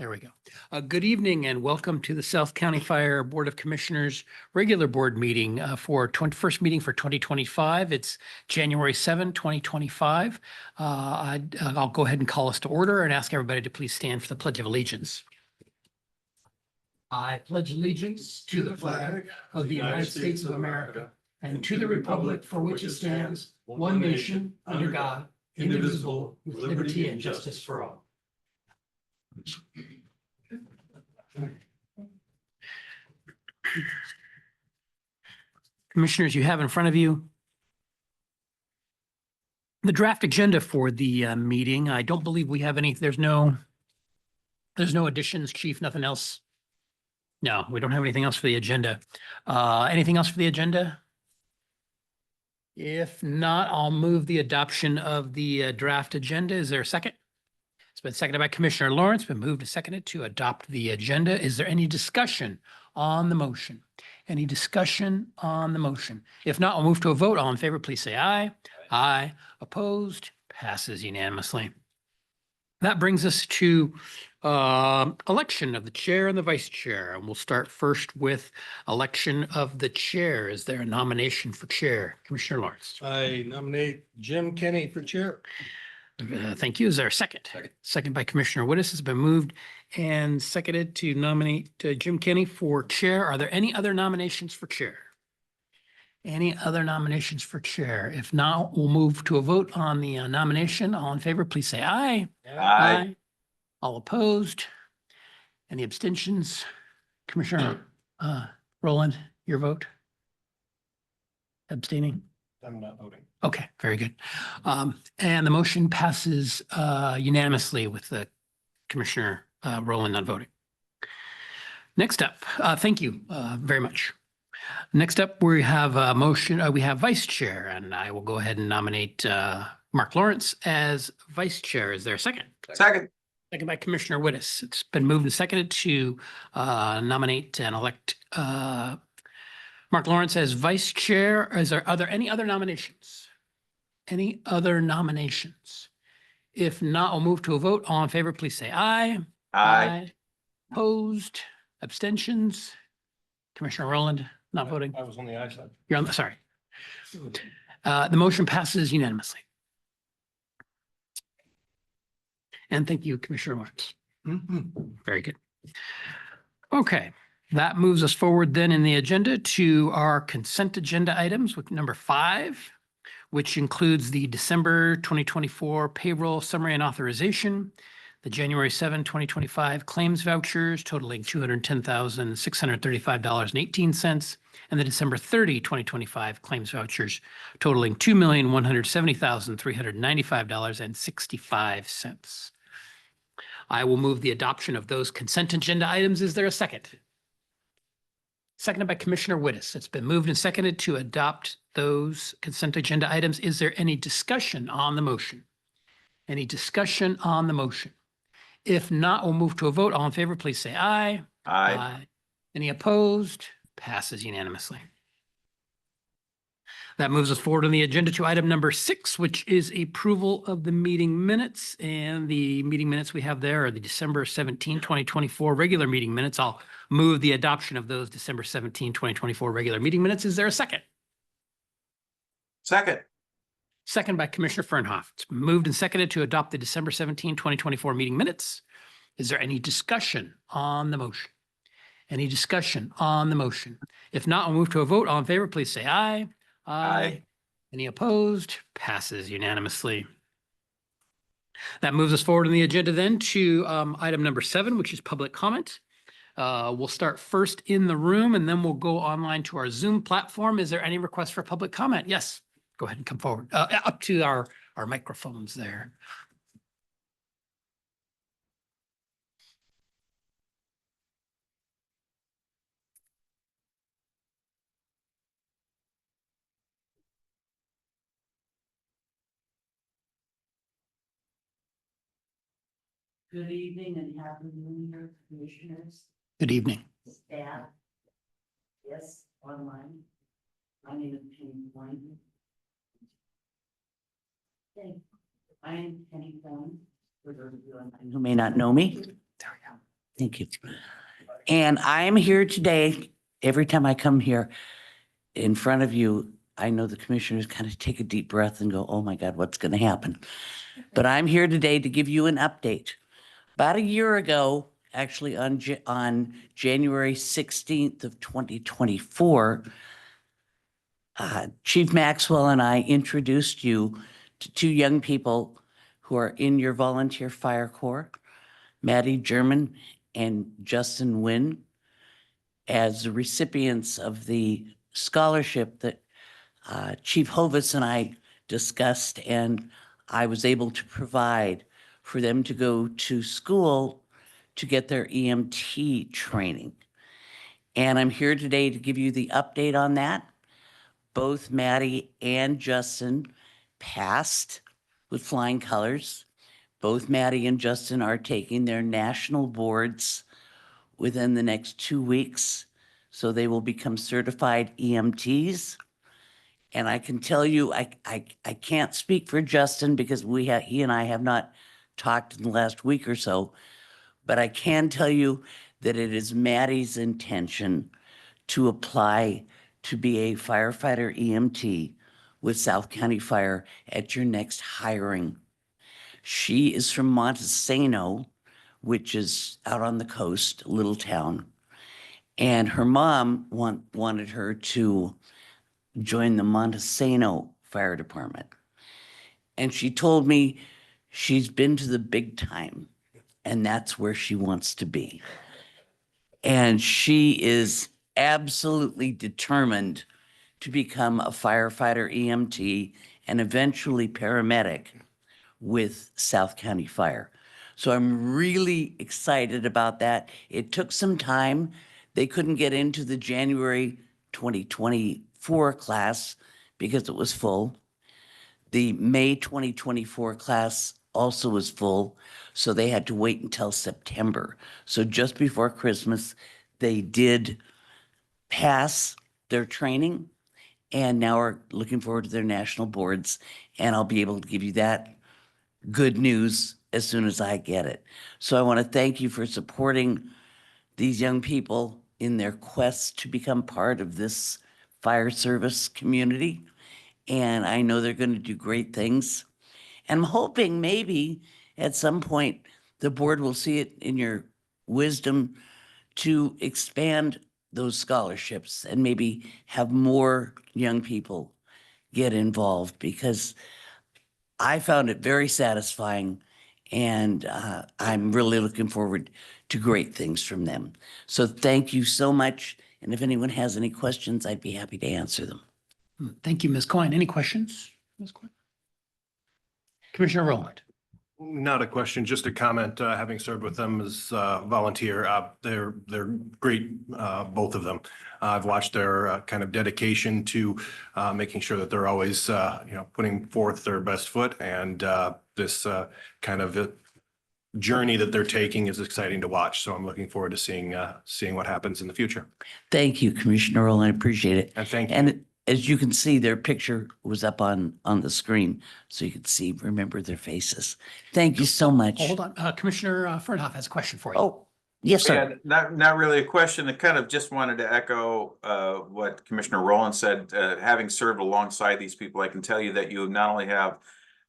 There we go. Good evening and welcome to the South County Fire Board of Commissioners regular board meeting for first meeting for 2025. It's January 7, 2025. I'll go ahead and call us to order and ask everybody to please stand for the Pledge of Allegiance. I pledge allegiance to the flag of the United States of America and to the republic for which it stands, one nation, under God, indivisible, with liberty and justice for all. Commissioners, you have in front of you the draft agenda for the meeting. I don't believe we have any, there's no additions, Chief, nothing else. No, we don't have anything else for the agenda. Anything else for the agenda? If not, I'll move the adoption of the draft agenda. Is there a second? It's been seconded by Commissioner Lawrence, been moved and seconded to adopt the agenda. Is there any discussion on the motion? Any discussion on the motion? If not, I'll move to a vote. All in favor, please say aye. Aye. Opposed? Passes unanimously. That brings us to election of the chair and the vice chair. And we'll start first with election of the chair. Is there a nomination for chair? Commissioner Lawrence. I nominate Jim Kenny for chair. Thank you. Is there a second? Second by Commissioner Wittes. Has been moved and seconded to nominate Jim Kenny for chair. Are there any other nominations for chair? Any other nominations for chair? If not, we'll move to a vote on the nomination. All in favor, please say aye. Aye. All opposed? Any abstentions? Commissioner Rowland, your vote? Abstaining? I'm not voting. Okay, very good. And the motion passes unanimously with the Commissioner Rowland not voting. Next up, thank you very much. Next up, we have a motion, we have vice chair, and I will go ahead and nominate Mark Lawrence as vice chair. Is there a second? Second. Second by Commissioner Wittes. It's been moved and seconded to nominate and elect Mark Lawrence as vice chair. Are there any other nominations? Any other nominations? If not, I'll move to a vote. All in favor, please say aye. Aye. Opposed? Abstentions? Commissioner Rowland, not voting. I was on the aye side. You're on the, sorry. The motion passes unanimously. And thank you, Commissioner Lawrence. Very good. Okay, that moves us forward then in the agenda to our consent agenda items with number 5, which includes the December 2024 payroll summary and authorization, the January 7, 2025 claims vouchers totaling $210,635.18, and the December 30, 2025 claims vouchers totaling $2,170,395.65. I will move the adoption of those consent agenda items. Is there a second? Seconded by Commissioner Wittes. It's been moved and seconded to adopt those consent agenda items. Is there any discussion on the motion? Any discussion on the motion? If not, we'll move to a vote. All in favor, please say aye. Aye. Any opposed? Passes unanimously. That moves us forward on the agenda to item number 6, which is approval of the meeting minutes. And the meeting minutes we have there are the December 17, 2024 regular meeting minutes. I'll move the adoption of those December 17, 2024 regular meeting minutes. Is there a second? Second. Second by Commissioner Fernhoff. It's moved and seconded to adopt the December 17, 2024 meeting minutes. Is there any discussion on the motion? Any discussion on the motion? If not, I'll move to a vote. All in favor, please say aye. Aye. Any opposed? Passes unanimously. That moves us forward on the agenda then to item number 7, which is public comment. We'll start first in the room and then we'll go online to our Zoom platform. Is there any request for public comment? Yes, go ahead and come forward up to our microphones there. Good evening and happy New Year, commissioners, Good evening. staff. Yes, online. My name is Penny Coyne. Okay, I am Penny Coyne, for those of you online who may not know me. There we go. Thank you. And I am here today, every time I come here in front of you, I know the commissioners kind of take a deep breath and go, oh my God, what's going to happen? But I'm here today to give you an update. About a year ago, actually on January 16th of 2024, Chief Maxwell and I introduced you to two young people who are in your volunteer fire corps, Maddie German and Justin Wynn, as the recipients of the scholarship that Chief Hovis and I discussed, and I was able to provide for them to go to school to get their EMT training. And I'm here today to give you the update on that. Both Maddie and Justin passed with flying colors. Both Maddie and Justin are taking their national boards within the next 2 weeks. So they will become certified EMTs. And I can tell you, I can't speak for Justin because he and I have not talked in the last week or so, but I can tell you that it is Maddie's intention to apply to be a firefighter EMT with South County Fire at your next hiring. She is from Montesano, which is out on the coast, a little town. And her mom wanted her to join the Montesano Fire Department. And she told me she's been to the big time, and that's where she wants to be. And she is absolutely determined to become a firefighter EMT and eventually paramedic with South County Fire. So I'm really excited about that. It took some time. They couldn't get into the January 2024 class because it was full. The May 2024 class also was full, so they had to wait until September. So just before Christmas, they did pass their training and now are looking forward to their national boards. And I'll be able to give you that good news as soon as I get it. So I want to thank you for supporting these young people in their quest to become part of this fire service community. And I know they're going to do great things. And I'm hoping maybe at some point the board will see it in your wisdom to expand those scholarships and maybe have more young people get involved, because I found it very satisfying, and I'm really looking forward to great things from them. So thank you so much. And if anyone has any questions, I'd be happy to answer them. Thank you, Ms. Coyne. Any questions? Ms. Coyne? Commissioner Rowland? Not a question, just a comment. Having served with them as a volunteer, they're great, both of them. I've watched their kind of dedication to making sure that they're always putting forth their best foot, and this kind of journey that they're taking is exciting to watch. So I'm looking forward to seeing what happens in the future. Thank you, Commissioner Rowland. I appreciate it. And thank you. And as you can see, their picture was up on the screen, so you could remember their faces. Thank you so much. Hold on. Commissioner Fernhoff has a question for you. Oh, yes, sir. Yeah, not really a question. I kind of just wanted to echo what Commissioner Rowland said. Having served alongside these people, I can tell you that you not only have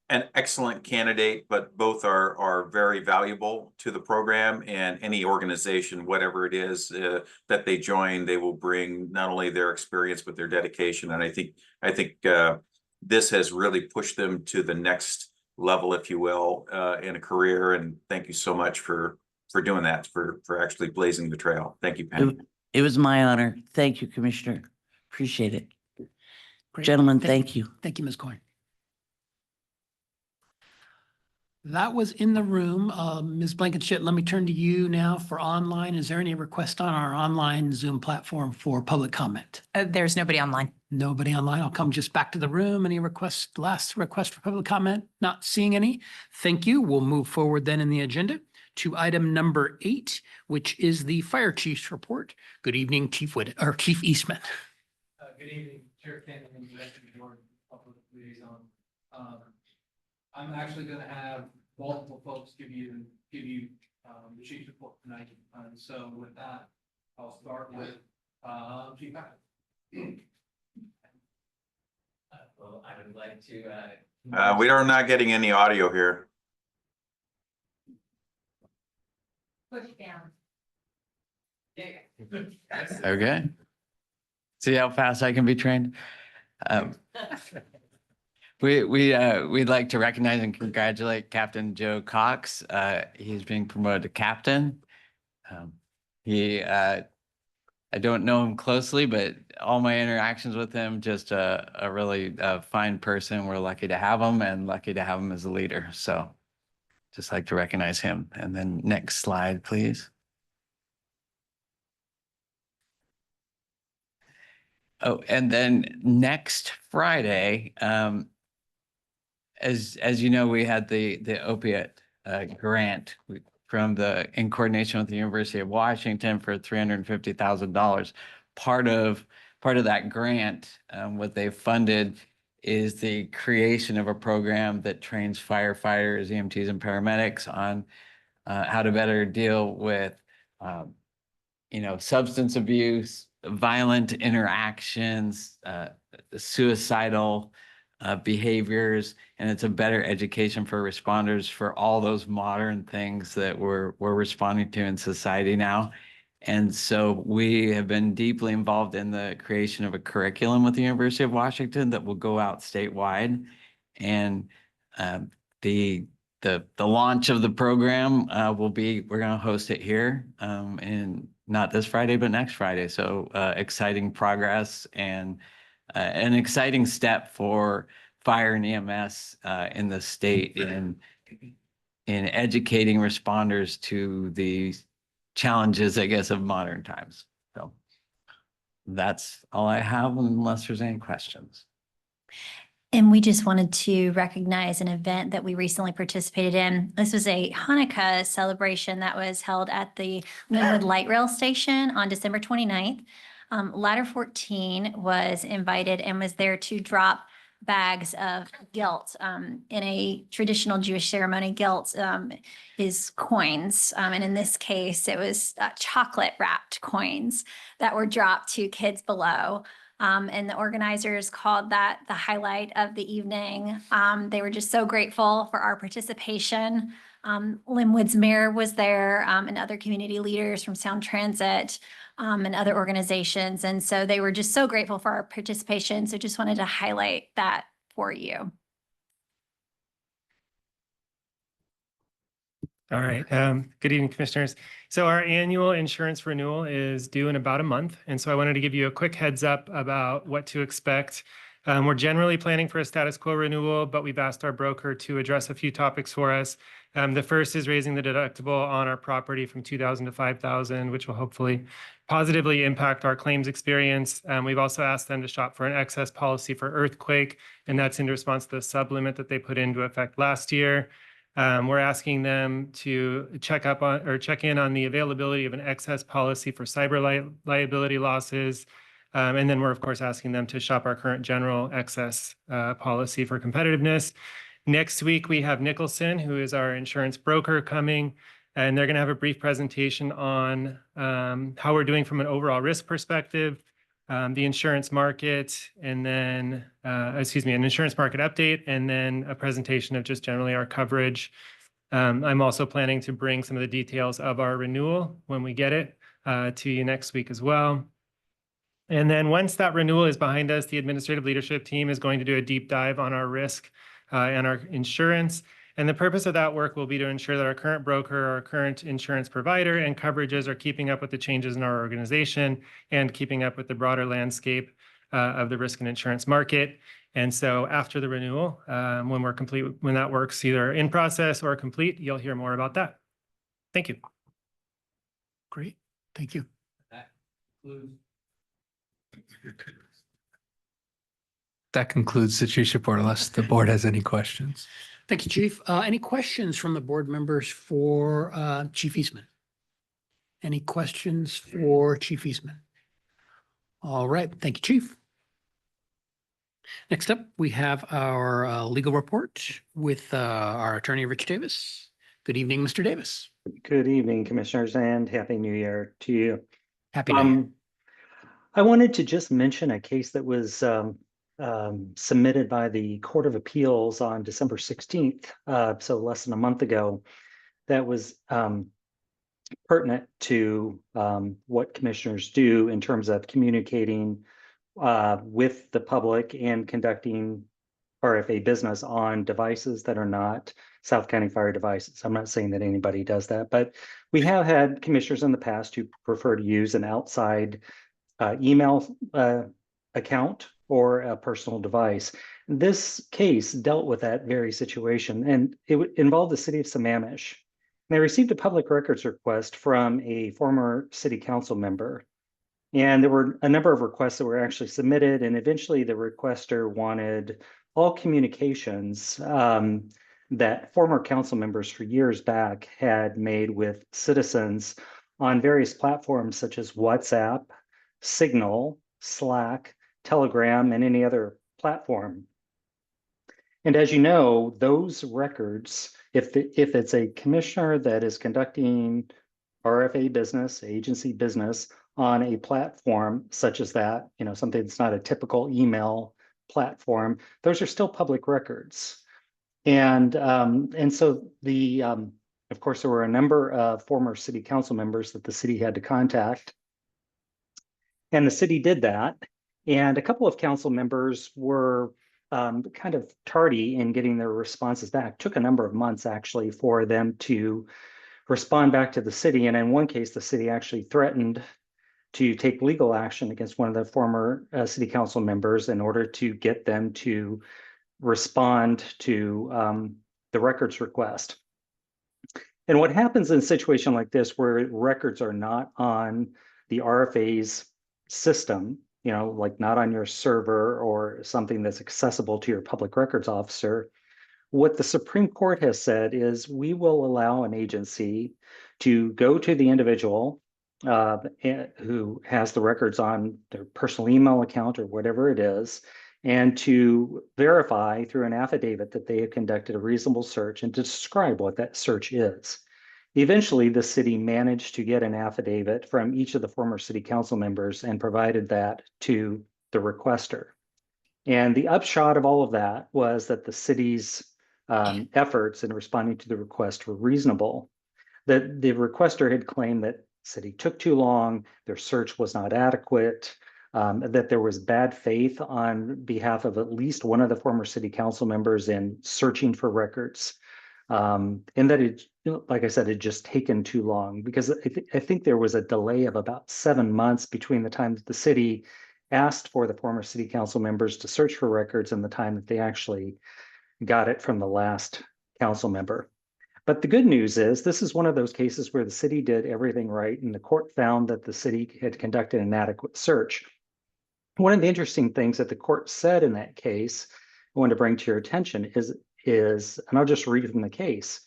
an excellent candidate, but both are very valuable to the program, and any organization, whatever it is that they join, they will bring not only their experience but their dedication. And I think this has really pushed them to the next level, if you will, in a career. And thank you so much for doing that, for actually blazing the trail. Thank you, Penny. It was my honor. Thank you, Commissioner. Appreciate it. Great. Gentlemen, thank you. Thank you, Ms. Coyne. That was in the room. Ms. Blankenship, let me turn to you now for online. Is there any request on our online Zoom platform for public comment? There's nobody online. Nobody online. I'll come just back to the room. Any last request for public comment? Not seeing any. Thank you. We'll move forward then in the agenda to item number 8, which is the fire chief's report. Good evening, Chief Eastman. Good evening, Chair Cannon and Executive Board, Public Liaison. I'm actually going to have multiple folks give you the chief's report tonight. And so with that, I'll start with, Chief Patrick. Well, I would like to, We are not getting any audio here. Push down. okay. See how fast I can be trained? We'd like to recognize and congratulate Captain Joe Cox. He's being promoted to captain. I don't know him closely, but all my interactions with him, just a really fine person. We're lucky to have him and lucky to have him as a leader. So just like to recognize him. And then next slide, please. Oh, and then next Friday, as you know, we had the opiate grant from in coordination with the University of Washington for $350,000. Part of that grant, what they funded is the creation of a program that trains firefighters, EMTs, and paramedics on how to better deal with substance abuse, violent interactions, suicidal behaviors, and it's a better education for responders for all those modern things that we're responding to in society now. And so we have been deeply involved in the creation of a curriculum with the University of Washington that will go out statewide. And the launch of the program we're going to host it here and not this Friday, but next Friday. So exciting progress and an exciting step for fire and EMS in the state in educating responders to the challenges, I guess, of modern times. So that's all I have unless there's any questions. And we just wanted to recognize an event that we recently participated in. This was a Hanukkah celebration that was held at the Linwood Light Rail Station on December 29th. Ladder 14 was invited and was there to drop bags of guilt. In a traditional Jewish ceremony, guilt is coins. And in this case, it was chocolate wrapped coins that were dropped to kids below. And the organizers called that the highlight of the evening. They were just so grateful for our participation. Linwood's mayor was there and other community leaders from Sound Transit and other organizations. And so they were just so grateful for our participation. So just wanted to highlight that for you. All right. Good evening, commissioners. So our annual insurance renewal is due in about a month. And so I wanted to give you a quick heads up about what to expect. We're generally planning for a status quo renewal, but we've asked our broker to address a few topics for us. The first is raising the deductible on our property from $2,000 to $5,000, which will hopefully positively impact our claims experience. We've also asked them to shop for an excess policy for earthquake, and that's in response to the sublimit that they put into effect last year. We're asking them to check in on the availability of an excess policy for cyber liability losses. And then we're, of course, asking them to shop our current general excess policy for competitiveness. Next week, we have Nicholson, who is our insurance broker, coming, and they're going to have a brief presentation on how we're doing from an overall risk perspective, the insurance market, and then, an insurance market update, and then a presentation of just generally our coverage. I'm also planning to bring some of the details of our renewal when we get it to you next week as well. And then once that renewal is behind us, the administrative leadership team is going to do a deep dive on our risk and our insurance. And the purpose of that work will be to ensure that our current broker, our current insurance provider, and coverages are keeping up with the changes in our organization and keeping up with the broader landscape of the risk and insurance market. And so after the renewal, when we're complete, when that work's either in process or complete, you'll hear more about that. Thank you. Great. Thank you. That concludes the chief's report unless the board has any questions. Thank you, Chief. Any questions from the board members for Chief Eastman? Any questions for Chief Eastman? All right. Thank you, Chief. Next up, we have our legal report with our attorney, Rich Davis. Good evening, Mr. Davis. Good evening, Commissioners, and Happy New Year to you. Happy New Year. I wanted to just mention a case that was submitted by the Court of Appeals on December 16th, so less than a month ago, that was pertinent to what commissioners do in terms of communicating with the public and conducting RFA business on devices that are not South County Fire devices. I'm not saying that anybody does that, but we have had commissioners in the past who prefer to use an outside email account or a personal device. This case dealt with that very situation, and it involved the city of Sammamish. They received a public records request from a former city council member. And there were a number of requests that were actually submitted, and eventually the requester wanted all communications that former council members for years back had made with citizens on various platforms such as WhatsApp, Signal, Slack, Telegram, and any other platform. And as you know, those records, if it's a commissioner that is conducting RFA business, agency business on a platform such as that, something that's not a typical email platform, those are still public records. And so of course, there were a number of former city council members that the city had to contact. And the city did that. And a couple of council members were kind of tardy in getting their responses back. It took a number of months actually for them to respond back to the city. And in one case, the city actually threatened to take legal action against one of the former city council members in order to get them to respond to the records request. And what happens in a situation like this, where records are not on the RFA's system, like not on your server or something that's accessible to your public records officer, what the Supreme Court has said is we will allow an agency to go to the individual who has the records on their personal email account or whatever it is, and to verify through an affidavit that they have conducted a reasonable search and to describe what that search is. Eventually, the city managed to get an affidavit from each of the former city council members and provided that to the requester. And the upshot of all of that was that the city's efforts in responding to the request were reasonable. That the requester had claimed that the city took too long, their search was not adequate, that there was bad faith on behalf of at least one of the former city council members in searching for records. And that it, like I said, it just taken too long, because I think there was a delay of about 7 months between the time that the city asked for the former city council members to search for records and the time that they actually got it from the last council member. But the good news is this is one of those cases where the city did everything right, and the court found that the city had conducted an adequate search. One of the interesting things that the court said in that case, I want to bring to your attention is, and I'll just read from the case.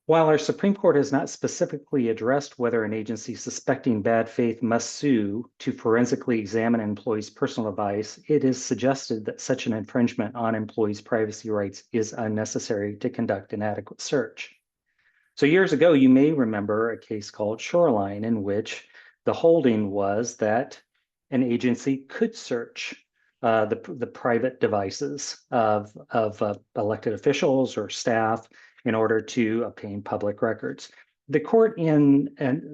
While our Supreme Court has not specifically addressed whether an agency suspecting bad faith must sue to forensically examine an employee's personal device, it is suggested that such an infringement on employees' privacy rights is unnecessary to conduct an adequate search. So years ago, you may remember a case called Shoreline, in which the holding was that an agency could search the private devices of elected officials or staff in order to obtain public records. The court in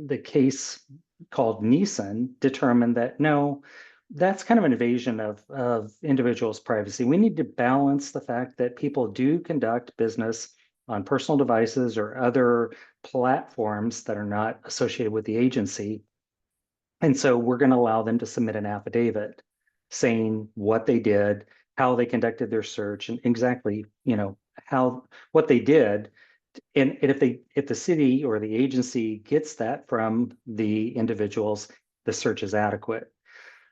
the case called Neeson determined that no, that's kind of an invasion of individuals' privacy. We need to balance the fact that people do conduct business on personal devices or other platforms that are not associated with the agency. And so we're going to allow them to submit an affidavit saying what they did, how they conducted their search, and exactly, what they did. And if the city or the agency gets that from the individuals, the search is adequate.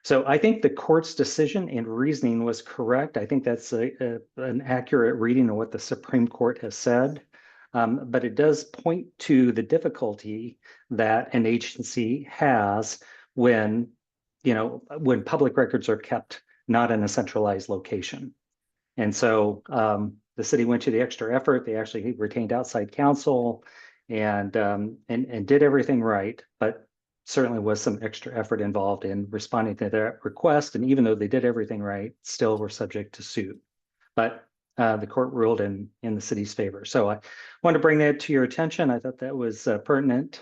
So I think the court's decision and reasoning was correct. I think that's an accurate reading of what the Supreme Court has said. But it does point to the difficulty that an agency has when public records are kept not in a centralized location. And so the city went to the extra effort. They actually retained outside counsel and did everything right, but certainly was some extra effort involved in responding to their request. And even though they did everything right, still were subject to suit. But the court ruled in the city's favor. So I wanted to bring that to your attention. I thought that was pertinent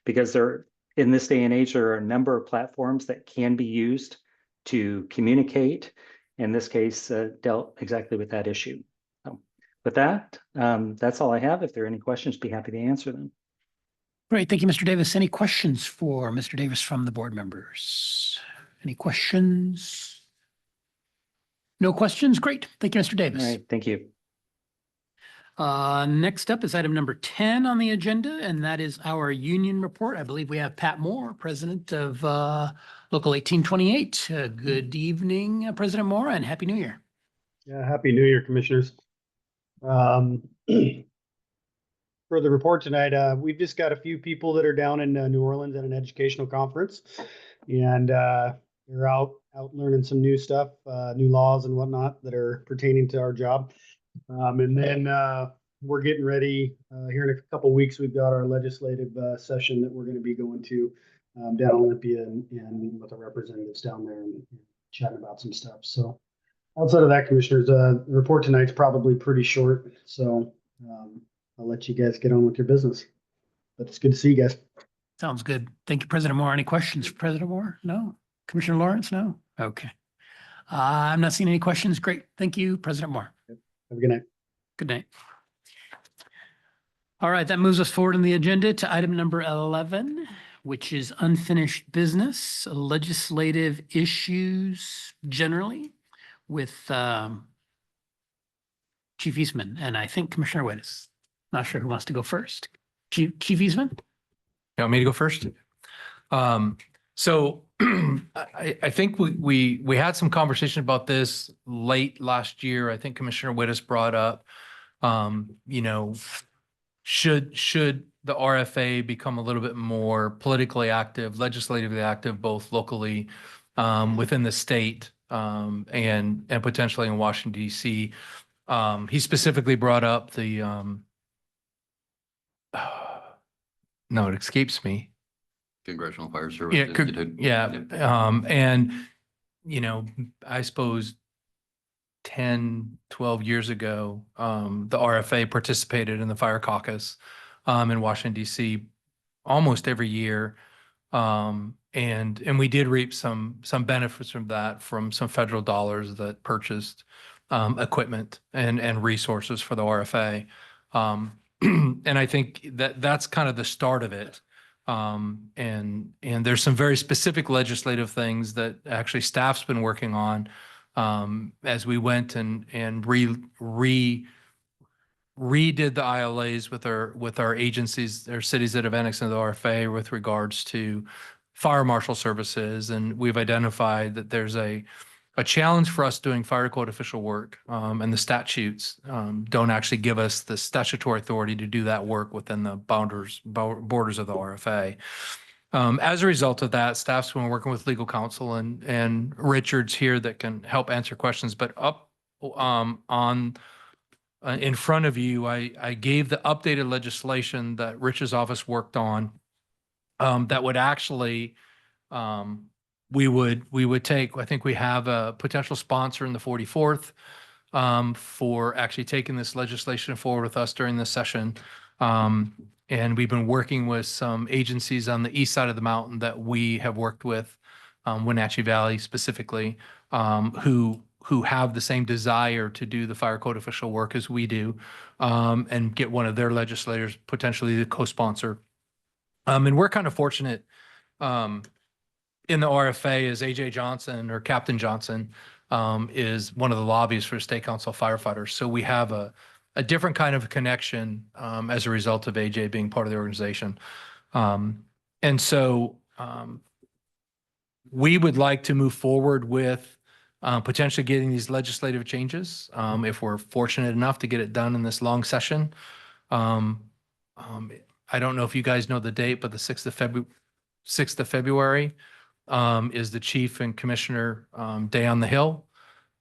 because there, in this day and age, there are a number of platforms that can be used to communicate. In this case, dealt exactly with that issue. So with that, that's all I have. If there are any questions, be happy to answer them. Great. Thank you, Mr. Davis. Any questions for Mr. Davis from the board members? Any questions? No questions? Great. Thank you, Mr. All Davis. right, thank you. Next up is item number 10 on the agenda, and that is our union report. I believe we have Pat Moore, president of Local 1828. Good evening, President Moore, and Happy New Year. Yeah, Happy New Year, Commissioners. For the report tonight, we've just got a few people that are down in New Orleans at an educational conference, and they're out learning some new stuff, new laws and whatnot that are pertaining to our job. And then we're getting ready here in a couple of weeks. We've got our legislative session that we're going to be going to down Olympia and meeting with the representatives down there and chatting about some stuff. So outside of that, Commissioners, the report tonight's probably pretty short. So I'll let you guys get on with your business. But it's good to see you guys. Sounds good. Thank you, President Moore. Any questions for President Moore? No? Commissioner Lawrence? No? Okay. I'm not seeing any questions. Great. Thank you, President Moore. Have a good night. Good night. All right, that moves us forward in the agenda to item number 11, which is unfinished business, legislative issues generally with Chief Eastman, and I think Commissioner Wittes. Not sure who wants to go first. Chief Eastman? You want me to go first? So I think we had some conversation about this late last year. I think Commissioner Wittes brought up, should the RFA become a little bit more politically active, legislatively active, both locally within the state and potentially in Washington, D.C. He specifically brought up the no, it escapes me. Congressional Fire Service. Yeah, Institute. and I suppose 10, 12 years ago, the RFA participated in the fire caucus in Washington, D.C. almost every year. And we did reap some benefits from that, from some federal dollars that purchased equipment and resources for the RFA. And I think that's kind of the start of it. And there's some very specific legislative things that actually staff's been working on as we went and redid the ILAs with our agencies, our cities that have annexed into the RFA with regards to fire marshal services. And we've identified that there's a challenge for us doing fire code official work, and the statutes don't actually give us the statutory authority to do that work within the borders of the RFA. As a result of that, staff's been working with legal counsel and Richard's here that can help answer questions. But up in front of you, I gave the updated legislation that Rich's office worked on that would actually we would take. I think we have a potential sponsor in the 44th for actually taking this legislation forward with us during this session. And we've been working with some agencies on the east side of the mountain that we have worked with, Wenatchee Valley specifically, who have the same desire to do the fire code official work as we do, and get one of their legislators potentially the co-sponsor. And we're kind of fortunate in the RFA is AJ Johnson, or Captain Johnson, is one of the lobbyists for State Council of Firefighters. So we have a different kind of connection as a result of AJ being part of the organization. And so we would like to move forward with potentially getting these legislative changes if we're fortunate enough to get it done in this long session. I don't know if you guys know the date, but the 6th of February is the Chief and Commissioner Day on the Hill.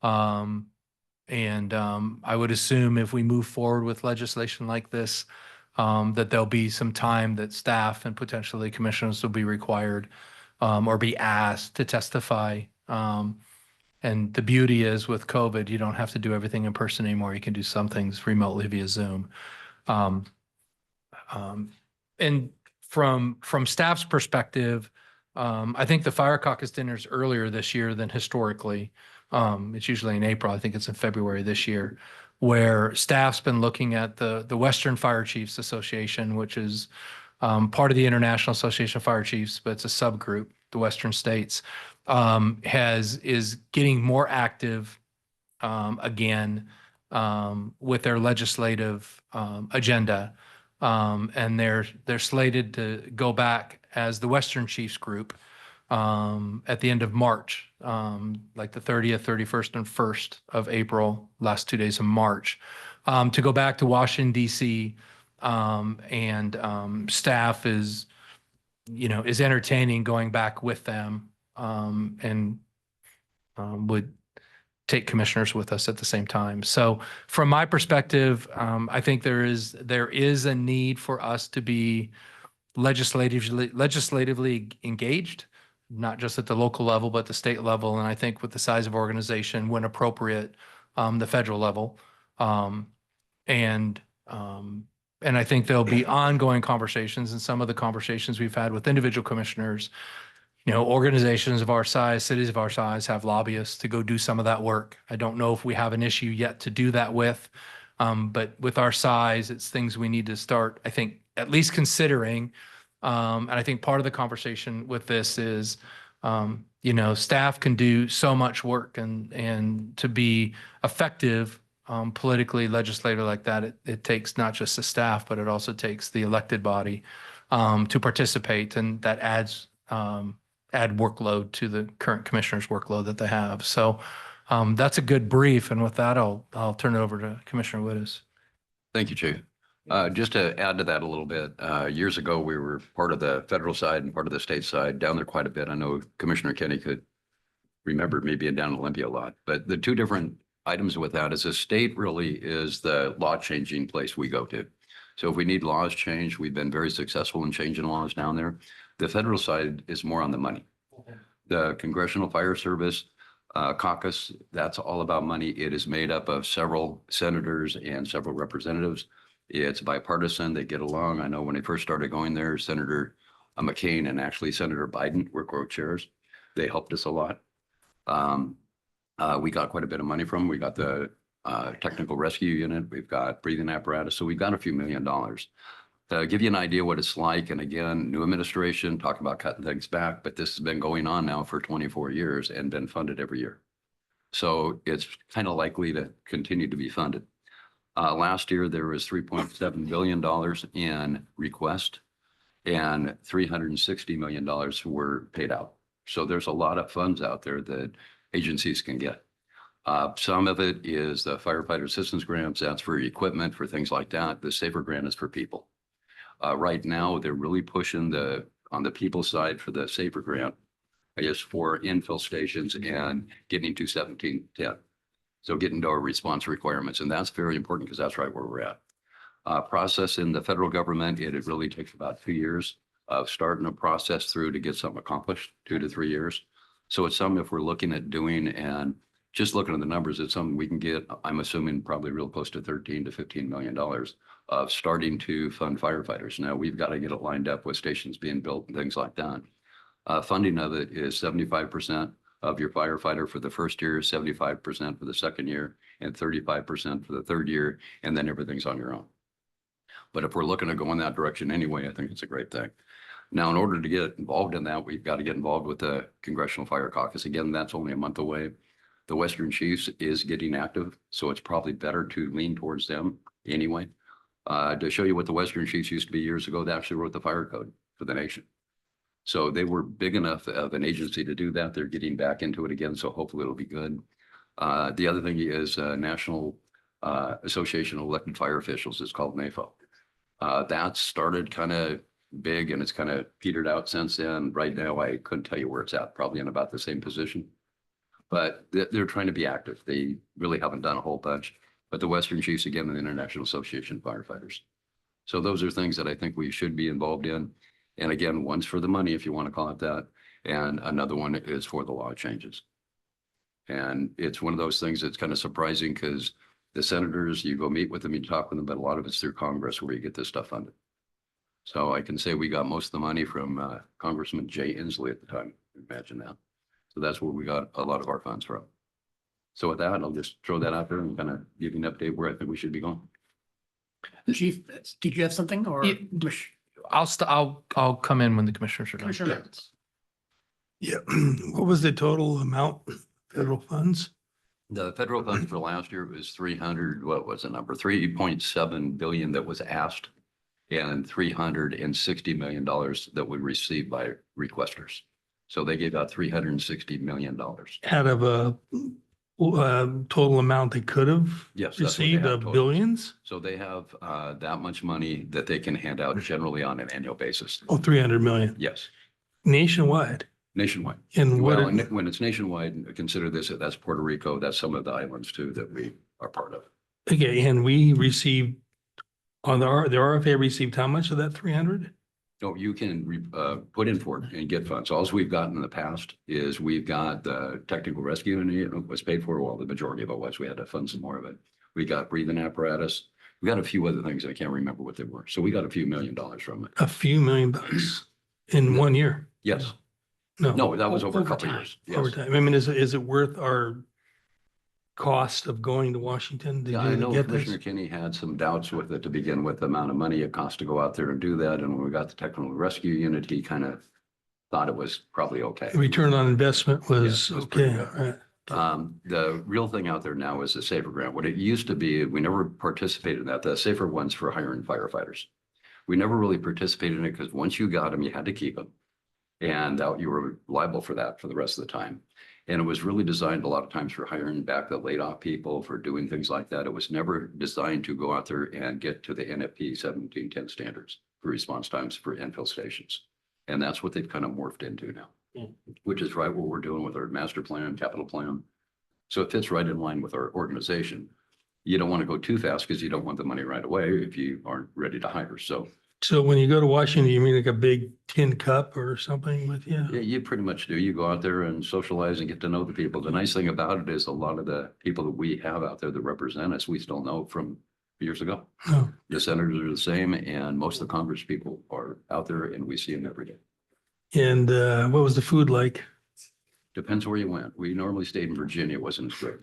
And I would assume if we move forward with legislation like this, that there'll be some time that staff and potentially commissioners will be required or be asked to testify. And the beauty is with COVID, you don't have to do everything in person anymore. You can do some things remotely via Zoom. And from staff's perspective, I think the Fire Caucus dinner's earlier this year than historically. It's usually in April. I think it's in February this year, where staff's been looking at the Western Fire Chiefs Association, which is part of the International Association of Fire Chiefs, but it's a subgroup, the Western states, is getting more active again with their legislative agenda. And they're slated to go back as the Western Chiefs group at the end of March, like the 30th, 31st, and 1st of April, last 2 days of March, to go back to Washington, D.C. And staff is entertaining going back with them and would take commissioners with us at the same time. So from my perspective, I think there is a need for us to be legislatively engaged, not just at the local level, but the state level. And I think with the size of organization, when appropriate, the federal level. And I think there'll be ongoing conversations, and some of the conversations we've had with individual commissioners, organizations of our size, cities of our size have lobbyists to go do some of that work. I don't know if we have an issue yet to do that with, but with our size, it's things we need to start, I think, at least considering. And I think part of the conversation with this is, staff can do so much work, and to be effective politically, legislative like that, it takes not just the staff, but it also takes the elected body to participate, and that add workload to the current commissioner's workload that they have. So that's a good brief. And with that, I'll turn it over to Commissioner Wittes. Thank you, Chief. Just to add to that a little bit, years ago, we were part of the federal side and part of the state side, down there quite a bit. I know Commissioner Kenny could remember me being down in Olympia a lot, but the two different items with that is the state really is the law changing place we go to. So if we need laws changed, we've been very successful in changing laws down there. The federal side is more on the money. The Congressional Fire Service caucus, that's all about money. It is made up of several senators and several representatives. It's bipartisan. They get along. I know when I first started going there, Senator McCain and actually Senator Biden were co-chairs. They helped us a lot. We got quite a bit of money from them. We got the technical rescue unit. We've got breathing apparatus. So we've got a few $1 million. To give you an idea what it's like, and again, new administration talking about cutting things back, but this has been going on now for 24 years and been funded every year. So it's kind of likely to continue to be funded. Last year, there was $3.7 billion in request, and $360 million were paid out. So there's a lot of funds out there that agencies can get. Some of it is the firefighter assistance grants. That's for equipment, for things like that. The SAFER grant is for people. Right now, they're really pushing on the people side for the SAFER grant, I guess, for infill stations and getting to 1710. So getting to our response requirements. And that's very important because that's right where we're at. Process in the federal government, it really takes about 2 years of starting a process through to get something accomplished, 2 to 3 years. So it's something if we're looking at doing, and just looking at the numbers, it's something we can get, I'm assuming probably real close to $13 to $15 million of starting to fund firefighters. Now we've got to get it lined up with stations being built and things like that. Funding of it is 75% of your firefighter for the first year, 75% for the second year, and 35% for the third year, and then everything's on your own. But if we're looking to go in that direction anyway, I think it's a great thing. Now, in order to get involved in that, we've got to get involved with the Congressional Fire Caucus. Again, that's only a month away. The Western Chiefs is getting active, so it's probably better to lean towards them anyway. To show you what the Western Chiefs used to be years ago, they actually wrote the fire code for the nation. So they were big enough of an agency to do that. They're getting back into it again, so hopefully it'll be good. The other thing is National Association of Elected Fire Officials. It's called NAFO. That started kind of big and it's kind of petered out since then. Right now, I couldn't tell you where it's at, probably in about the same position. But they're trying to be active. They really haven't done a whole bunch. But the Western Chiefs, again, the International Association of Firefighters. So those are things that I think we should be involved in. And again, one's for the money, if you want to call it that, and another one is for the law changes. And it's one of those things that's kind of surprising because the senators, you go meet with them, you talk with them, but a lot of it's through Congress where you get this stuff funded. So I can say we got most of the money from Congressman Jay Inslee at the time. Imagine that. So that's where we got a lot of our funds from. So with that, I'll just throw that out there and kind of give you an update where I think we should be going. Chief, did you have something or? Yeah. I'll come in when the commissioners are done. Commissioner Lawrence? Yeah, what was the total amount, federal funds? The federal fund for last year was 300, what was the number? 3.7 billion that was asked and $360 million that we received by requesters. So they gave out $360 million. Out of a total amount they could have Yes. that's what they received have of total. billions? So they have that much money that they can hand out generally on an annual basis. Oh, 300 million Yes, nationwide. nationwide. And what, Well, when it's nationwide, consider this, that's Puerto Rico, that's some of the islands too that we are part of. okay, and we received, on the RFA received how much of that 300? No, you can put in for it and get funds. All we've gotten in the past is we've got the technical rescue unit was paid for. Well, the majority of it was. We had to fund some more of it. We got breathing apparatus. We got a few other things. I can't remember what they were. So we got a few $1 million from it. A few million bucks in 1 year? Yes. No. No, that was over a Over couple time. years. Yes. Over time. I mean, is it worth our cost of going to Washington to Yeah, I do, know to get Commissioner this? Kinney had some doubts with it to begin with, the amount of money it costs to go out there and do that. And when we got the technical rescue unit, he kind of thought it was probably okay. Return on investment was Yes, it was pretty okay, good. right? The real thing out there now is the SAFER grant. What it used to be, we never participated in that. The SAFER one's for hiring firefighters. We never really participated in it because once you got them, you had to keep them. And you were liable for that for the rest of the time. And it was really designed a lot of times for hiring back the laid off people, for doing things like that. It was never designed to go out there and get to the NFP 1710 standards for response times for infill stations. And that's what they've kind of morphed into now, which is right what we're doing with our master plan, capital plan. So it fits right in line with our organization. You don't want to go too fast because you don't want the money right away if you aren't ready to hire. So when you go to Washington, you mean like a big tin cup or something with you? Yeah, you pretty much do. You go out there and socialize and get to know the people. The nice thing about it is a lot of the people that we have out there that represent us, we still know from years ago. Oh. The senators are the same and most of the Congress people are out there and we see them every day. And what was the food like? Depends where you went. We normally stayed in Virginia. It wasn't as great.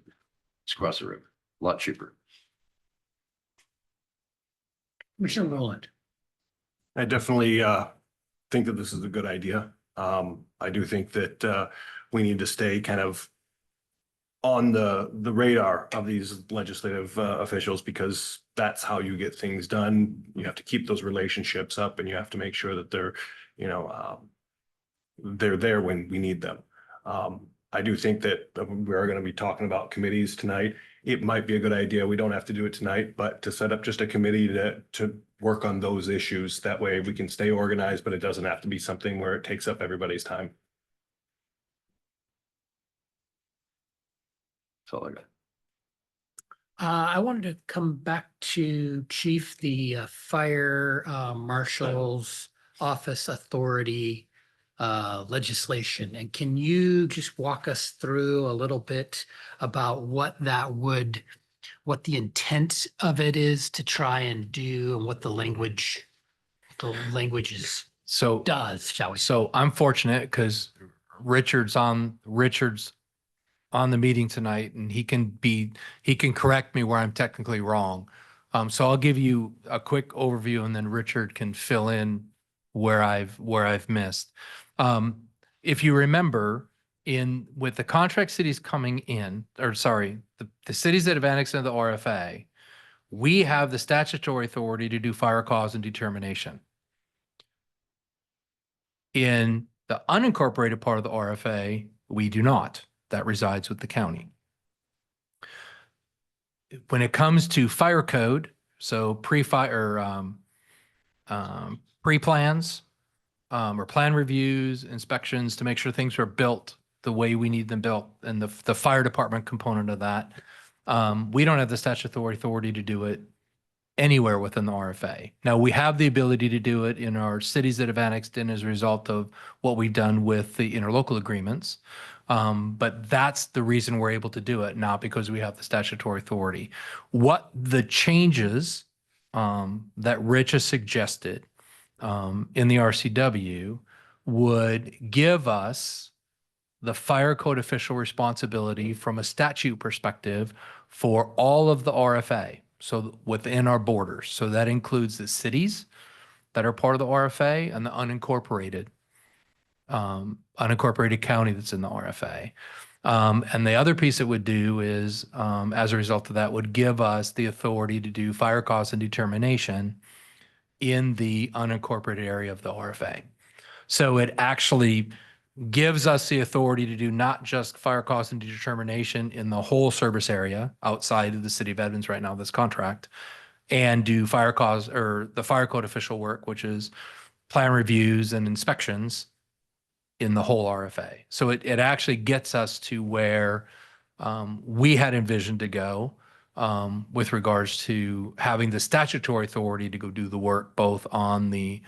It's across the river, a lot cheaper. Commissioner Rowland? I definitely think that this is a good idea. I do think that we need to stay kind of on the radar of these legislative officials because that's how you get things done. You have to keep those relationships up and you have to make sure that they're, they're there when we need them. I do think that we are going to be talking about committees tonight. It might be a good idea. We don't have to do it tonight, but to set up just a committee to work on those issues. That way we can stay organized, but it doesn't have to be something where it takes up everybody's time. That's all I got. I wanted to come back to Chief, the Fire Marshal's Office Authority legislation. And can you just walk us through a little bit about what the intent of it is to try and do and what the language is does, shall we say? So I'm fortunate because Richard's on the meeting tonight and he can correct me where I'm technically wrong. So I'll give you a quick overview and then Richard can fill in where I've missed. If you remember with the contract cities coming in, or sorry, the cities that have annexed into the RFA, we have the statutory authority to do fire cause and determination. In the unincorporated part of the RFA, we do not. That resides with the county. When it comes to fire code, so pre-fire, pre-plans, or plan reviews, inspections to make sure things are built the way we need them built, and the fire department component of that, we don't have the statutory authority to do it anywhere within the RFA. Now, we have the ability to do it in our cities that have annexed in as a result of what we've done with the interlocal agreements. But that's the reason we're able to do it, not because we have the statutory authority. What the changes that Rich has suggested in the RCW would give us the fire code official responsibility from a statute perspective for all of the RFA. So within our borders. So that includes the cities that are part of the RFA and the unincorporated county that's in the RFA. And the other piece it would do is, as a result of that, would give us the authority to do fire cause and determination in the unincorporated area of the RFA. So it actually gives us the authority to do not just fire cause and determination in the whole service area outside of the city of Edmonds right now, this contract, and do fire cause or the fire code official work, which is plan reviews and inspections in the whole RFA. So it actually gets us to where we had envisioned to go with regards to having the statutory authority to go do the work both on the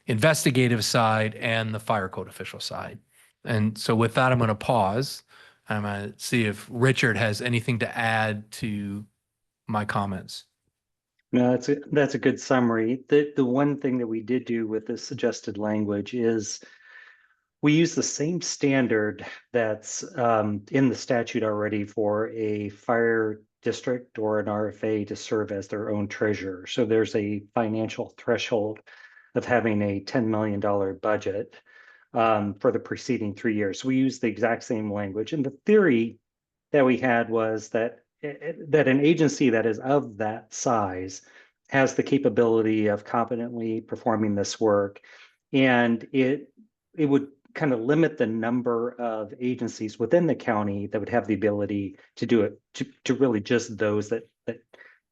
investigative side and the fire code official side. And so with that, I'm going to pause. I'm going to see if Richard has anything to add to my comments. No, that's a good summary. The one thing that we did do with the suggested language is we use the same standard that's in the statute already for a fire district or an RFA to serve as their own treasurer. So there's a financial threshold of having a $10 million budget for the preceding 3 years. So we use the exact same language. And the theory that we had was that an agency that is of that size has the capability of competently performing this work. And it would kind of limit the number of agencies within the county that would have the ability to do it to really just those that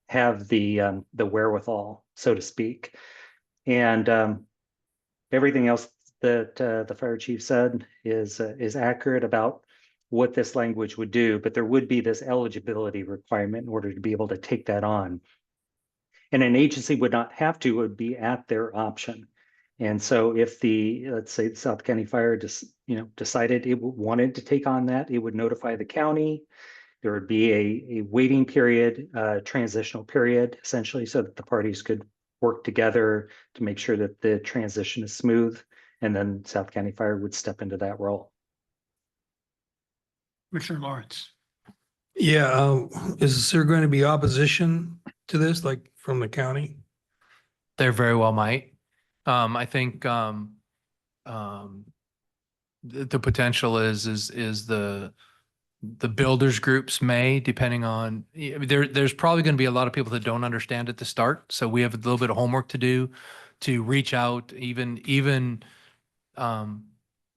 have the wherewithal, so to speak. And everything else that the fire chief said is accurate about what this language would do, but there would be this eligibility requirement in order to be able to take that on. And an agency would not have to, it would be at their option. And so if let's say the South County Fire decided it wanted to take on that, it would notify the county. There would be a waiting period, transitional period, essentially, so that the parties could work together to make sure that the transition is smooth. And then South County Fire would step into that role. Commissioner Lawrence. Yeah, is there going to be opposition to this, like from the county? There very well might. I think the potential is the builders groups may, depending on, there's probably going to be a lot of people that don't understand at the start. So we have a little bit of homework to do to reach out, even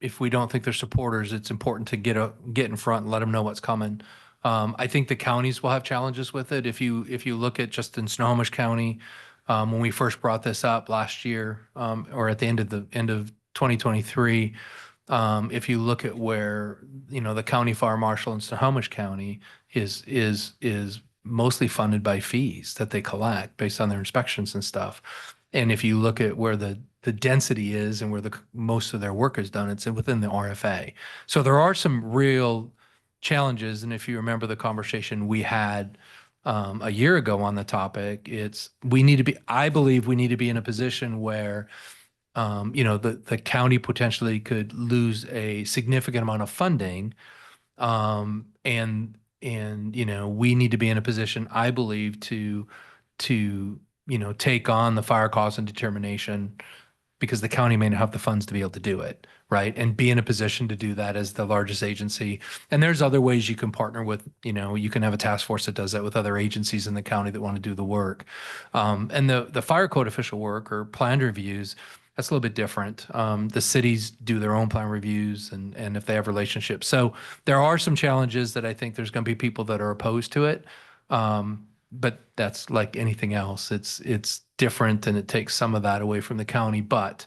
if we don't think they're supporters, it's important to get in front and let them know what's coming. I think the counties will have challenges with it. If you look at just in Snohomish County, when we first brought this up last year, or at the end of 2023, if you look at where the county fire marshal in Snohomish County is mostly funded by fees that they collect based on their inspections and stuff. And if you look at where the density is and where most of their work is done, it's within the RFA. So there are some real challenges. And if you remember the conversation we had a year ago on the topic, I believe we need to be in a position where the county potentially could lose a significant amount of funding. And we need to be in a position, I believe, to take on the fire cause and determination, because the county may not have the funds to be able to do it, right? And be in a position to do that as the largest agency. And there's other ways you can partner with, you can have a task force that does that with other agencies in the county that want to do the work. And the fire code official work or plan reviews, that's a little bit different. The cities do their own plan reviews and if they have relationships. So there are some challenges that I think there's going to be people that are opposed to it. But that's like anything else. It's different and it takes some of that away from the county. But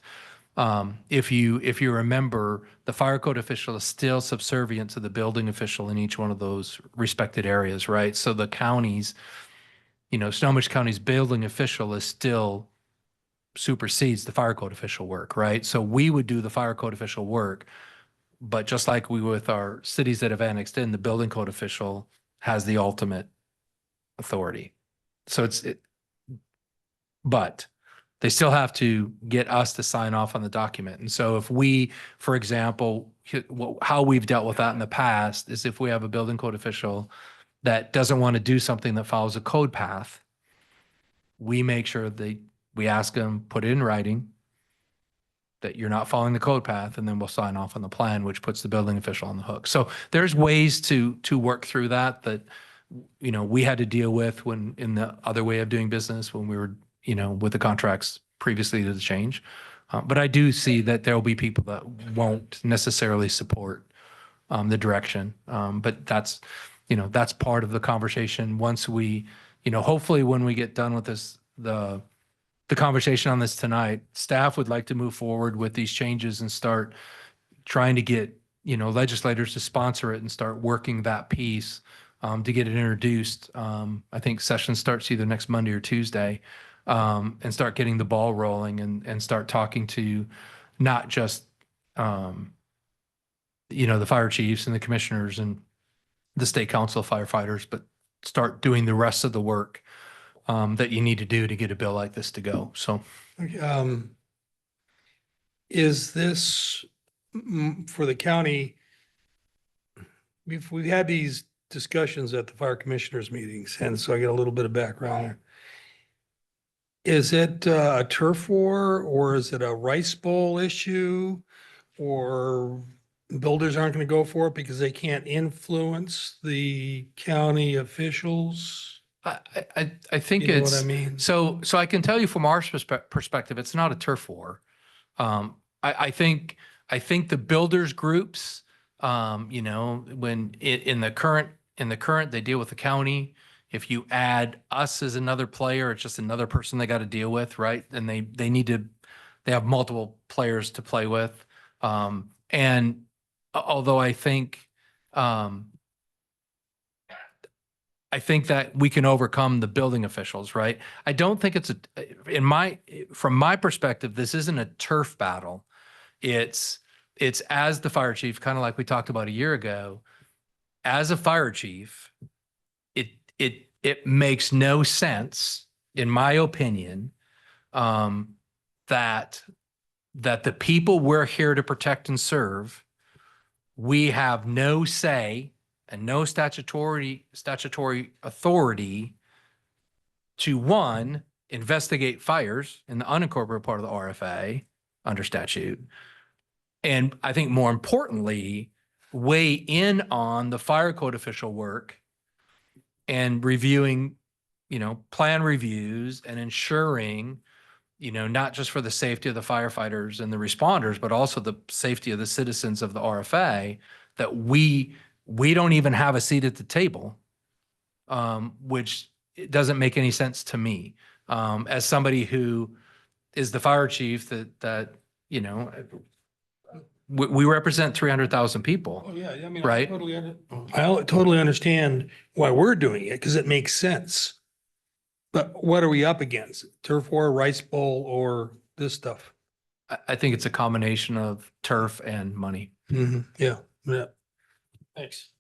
if you remember, the fire code official is still subservient to the building official in each one of those respected areas, right? So the counties Snohomish County's building official is still supersedes the fire code official work, right? So we would do the fire code official work, but just like we with our cities that have annexed in, the building code official has the ultimate authority. So but they still have to get us to sign off on the document. And so if we, for example, how we've dealt with that in the past is if we have a building code official that doesn't want to do something that follows a code path, we make sure we ask them, put it in writing that you're not following the code path, and then we'll sign off on the plan, which puts the building official on the hook. So there's ways to work through that we had to deal with when in the other way of doing business when we were, with the contracts previously to the change. But I do see that there will be people that won't necessarily support the direction. But that's part of the conversation once we, hopefully when we get done with this, the conversation on this tonight, staff would like to move forward with these changes and start trying to get, legislators to sponsor it and start working that piece to get it introduced. I think session starts either next Monday or Tuesday, and start getting the ball rolling and start talking to not just, the fire chiefs and the commissioners and the state council of firefighters, but start doing the rest of the work that you need to do to get a bill like this to go. So, Is this for the county? We've had these discussions at the fire commissioners meetings, and so I get a little bit of background there. Is it a turf war, or is it a rice bowl issue, or builders aren't going to go for it because they can't influence the county officials? I think You know what it's, I mean? so I can tell you from our perspective, it's not a turf war. I think the builders groups, when in the current, they deal with the county. If you add us as another player, it's just another person they got to deal with, right? And they have multiple players to play with. And although I think that we can overcome the building officials, right? I don't think from my perspective, this isn't a turf battle. It's as the fire chief, kind of like we talked about a year ago, as a fire chief, it makes no sense, in my opinion, that the people we're here to protect and serve, we have no say and no statutory authority to, one, investigate fires in the unincorporated part of the RFA under statute. And I think more importantly, weigh in on the fire code official work and reviewing, plan reviews and ensuring, not just for the safety of the firefighters and the responders, but also the safety of the citizens of the RFA, that we don't even have a seat at the table, which doesn't make any sense to me. As somebody who is the fire chief that we represent 300,000 people. Oh, yeah, I mean, Right. I totally understand why we're doing it, because it makes sense. But what are we up against? Turf war, rice bowl, or this stuff? I think it's a combination of turf and money. Yeah. Thanks.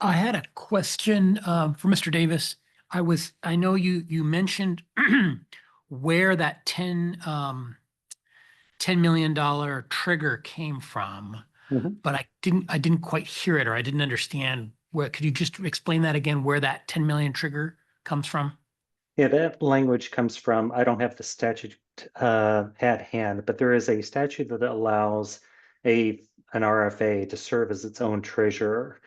I had a question for Mr. Davis. I know you mentioned where that $10 million trigger came from, Mhm. but I didn't quite hear it, or I didn't understand could you just explain that again, where that 10 million trigger comes from? Yeah, that language comes from, I don't have the statute at hand, but there is a statute that allows an RFA to serve as its own treasurer.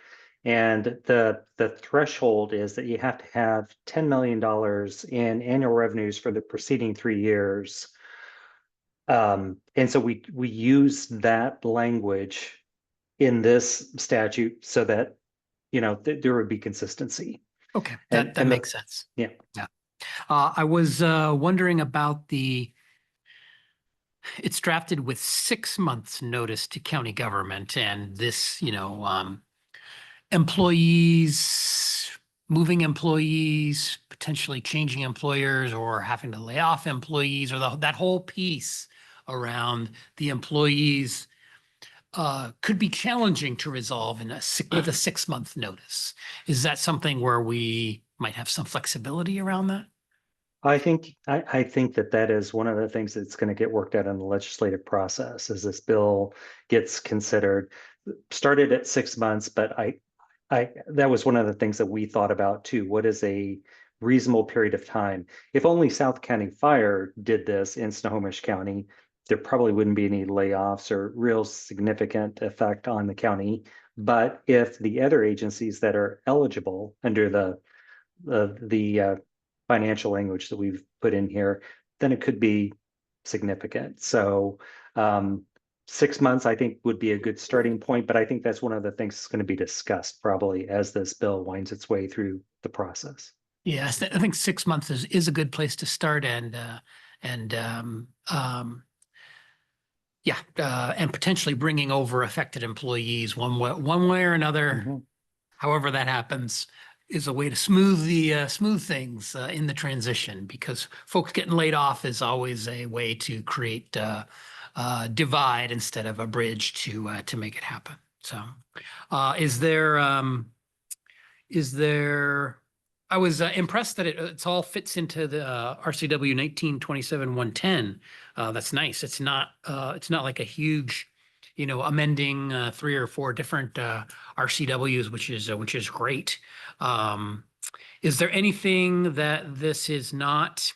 And the threshold is that you have to have $10 million in annual revenues for the preceding 3 years. And so we use that language in this statute so that, there would be consistency. Okay, And- that and the- makes sense. Yeah. Yeah. I was wondering about it's drafted with 6 months notice to county government, and this, employees moving employees, potentially changing employers or having to lay off employees or that whole piece around the employees could be challenging to resolve with a 6-month notice. Is that something where we might have some flexibility around that? I think that is one of the things that's going to get worked out in the legislative process as this bill gets considered. Started at 6 months, but that was one of the things that we thought about too. What is a reasonable period of time? If only South County Fire did this in Snohomish County, there probably wouldn't be any layoffs or real significant effect on the county. But if the other agencies that are eligible under the financial language that we've put in here, then it could be significant. So 6 months, I think, would be a good starting point, but I think that's one of the things that's going to be discussed probably as this bill winds its way through the process. Yes, I think 6 months is a good place to start and potentially bringing over affected employees one way or another, however that happens, is a way to smooth things in the transition, because folks getting laid off is always a way to create divide instead of a bridge to make it happen. So, is there? I was impressed that it's all fits into the RCW 1927-110. That's nice. It's not like a huge, amending 3 or 4 different RCWs, which is great. Is there anything that this is not?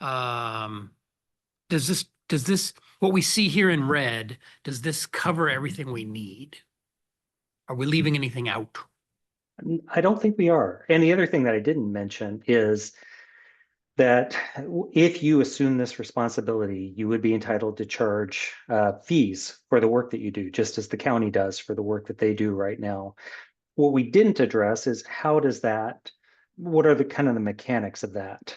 Does this what we see here in red? Does this cover everything we need? Are we leaving anything out? I don't think we are. And the other thing that I didn't mention is that if you assume this responsibility, you would be entitled to charge fees for the work that you do, just as the county does for the work that they do right now. What we didn't address is what are the kind of the mechanics of that?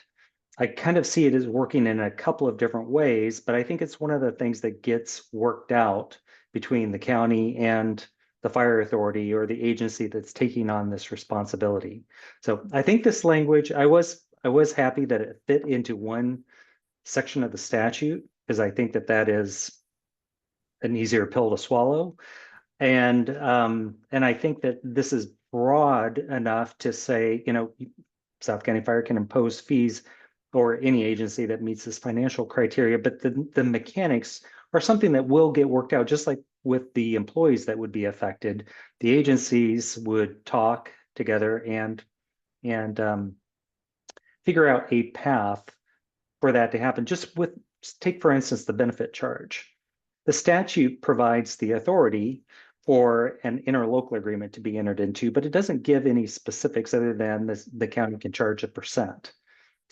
I kind of see it as working in a couple of different ways, but I think it's one of the things that gets worked out between the county and the fire authority or the agency that's taking on this responsibility. So I think this language, I was happy that it fit into one section of the statute, because I think that is an easier pill to swallow. And I think that this is broad enough to say, South County Fire can impose fees or any agency that meets this financial criteria, but the mechanics are something that will get worked out, just like with the employees that would be affected. The agencies would talk together and figure out a path for that to happen. Take, for instance, the benefit charge. The statute provides the authority for an interlocal agreement to be entered into, but it doesn't give any specifics other than the county can charge 1%.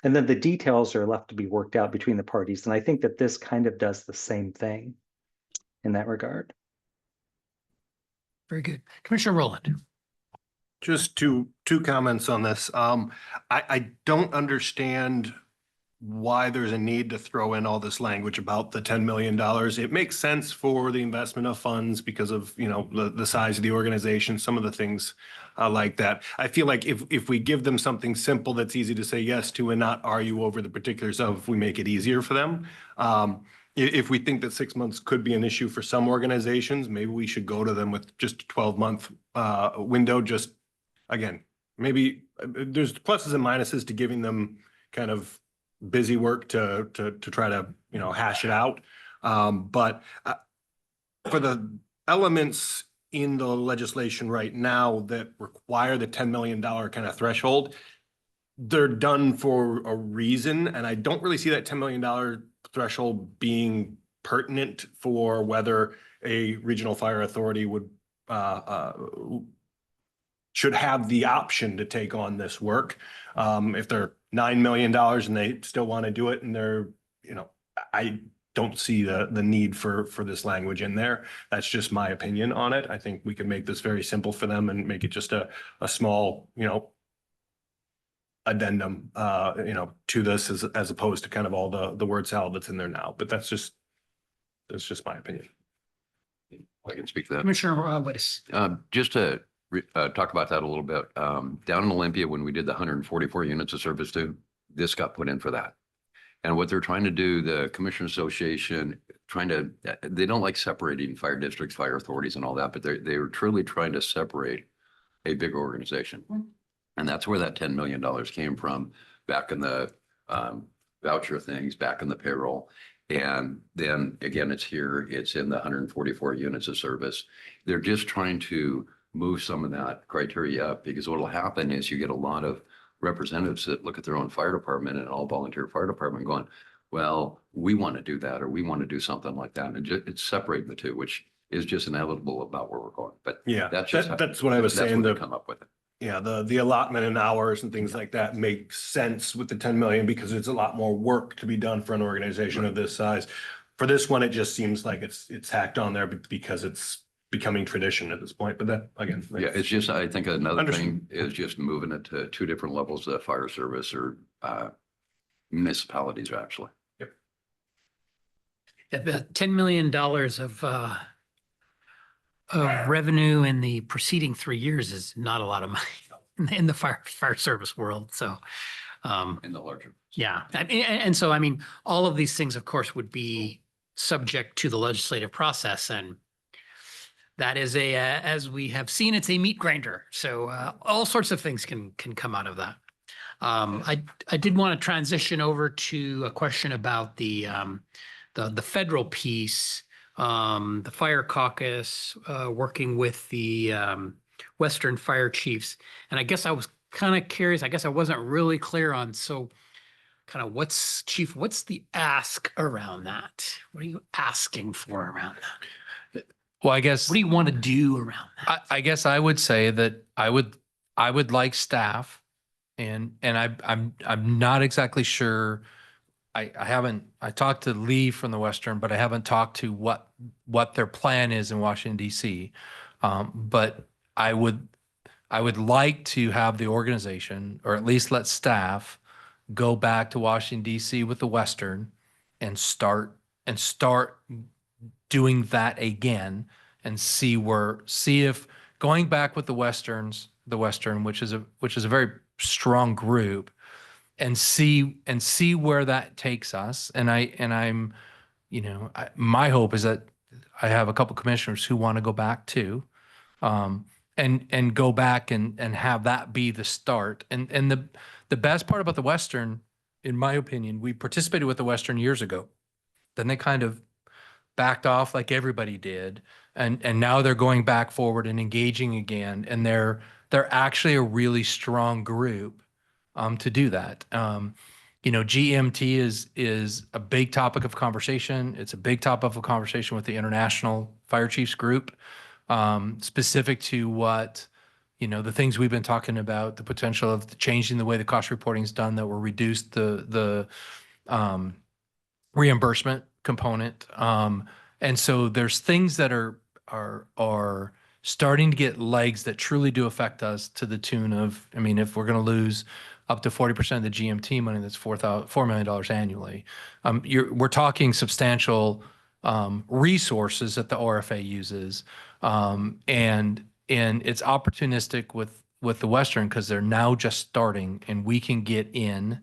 And then the details are left to be worked out between the parties. And I think that this kind of does the same thing in that regard. Very good. Commissioner Rowland. Just two comments on this. I don't understand why there's a need to throw in all this language about the $10 million. It makes sense for the investment of funds because of, the size of the organization, some of the things like that. I feel like if we give them something simple that's easy to say yes to and not argue over the particulars of, we make it easier for them. If we think that 6 months could be an issue for some organizations, maybe we should go to them with just a 12-month window. Just, again, maybe there's pluses and minuses to giving them kind of busy work to try to, hash it out. But for the elements in the legislation right now that require the $10 million kind of threshold, they're done for a reason. And I don't really see that $10 million threshold being pertinent for whether a regional fire authority should have the option to take on this work. If they're $9 million and they still want to do it, and I don't see the need for this language in there. That's just my opinion on it. I think we can make this very simple for them and make it just a small, addendum, to this as opposed to kind of all the word salad that's in there now. But that's just my opinion. I can speak to that. Commissioner Wittes. Just to talk about that a little bit. Down in Olympia, when we did the 144 units of service too, this got put in for that. And what they're trying to do, the Commissioner Association, they don't like separating fire districts, fire authorities and all that, but they're truly trying to separate a big organization. And that's where that $10 million came from back in the voucher things, back in the payroll. And then again, it's in the 144 units of service. They're just trying to move some of that criteria up, because what'll happen is you get a lot of representatives that look at their own fire department and all volunteer fire department going, well, we want to do that, or we want to do something like that. And it's separating the two, which is just inevitable about where we're going. But Yeah, that's just that's what I was that's saying. where they come up with it. Yeah, the allotment in hours and things like that make sense with the 10 million, because it's a lot more work to be done for an organization of this size. For this one, it just seems like it's hacked on there because it's becoming tradition at this point. But that, again, Yeah, it's just, I think another Understood. thing is just moving it to two different levels of fire service, or municipalities actually. The $10 million of revenue in the preceding 3 years is not a lot of money in the fire service world. So, In the larger. yeah. And so, I mean, all of these things, of course, would be subject to the legislative process, and that is as we have seen, it's a meat grinder. So all sorts of things can come out of that. I did want to transition over to a question about the federal piece, the fire caucus, working with the Western fire chiefs. And I guess I was kind of curious. I guess I wasn't really clear on, so kind of what's the ask around that? What are you asking for around that? Well, I guess. What do you want to do around that? I guess I would say that I would like staff, and I'm not exactly sure. I talked to Lee from the Western, but I haven't talked to what their plan is in Washington DC. But I would like to have the organization, or at least let staff, go back to Washington DC with the Western and start doing that again, and see if going back with the Western, which is a very strong group, and see where that takes us. And I'm, my hope is that I have a couple commissioners who want to go back too, and go back and have that be the start. And the best part about the Western, in my opinion, we participated with the Western years ago. Then they kind of backed off like everybody did. And now they're going back forward and engaging again. And they're actually a really strong group to do that. GMT is a big topic of conversation. It's a big topic of conversation with the International Fire Chiefs Group, specific to what, the things we've been talking about, the potential of changing the way the cost reporting is done that will reduce the reimbursement component. And so there's things that are starting to get legs that truly do affect us, to the tune of, if we're going to lose up to 40% of the GMT money, that's $4 million annually. We're talking substantial resources that the RFA uses, and it's opportunistic with the Western, because they're now just starting, and we can get in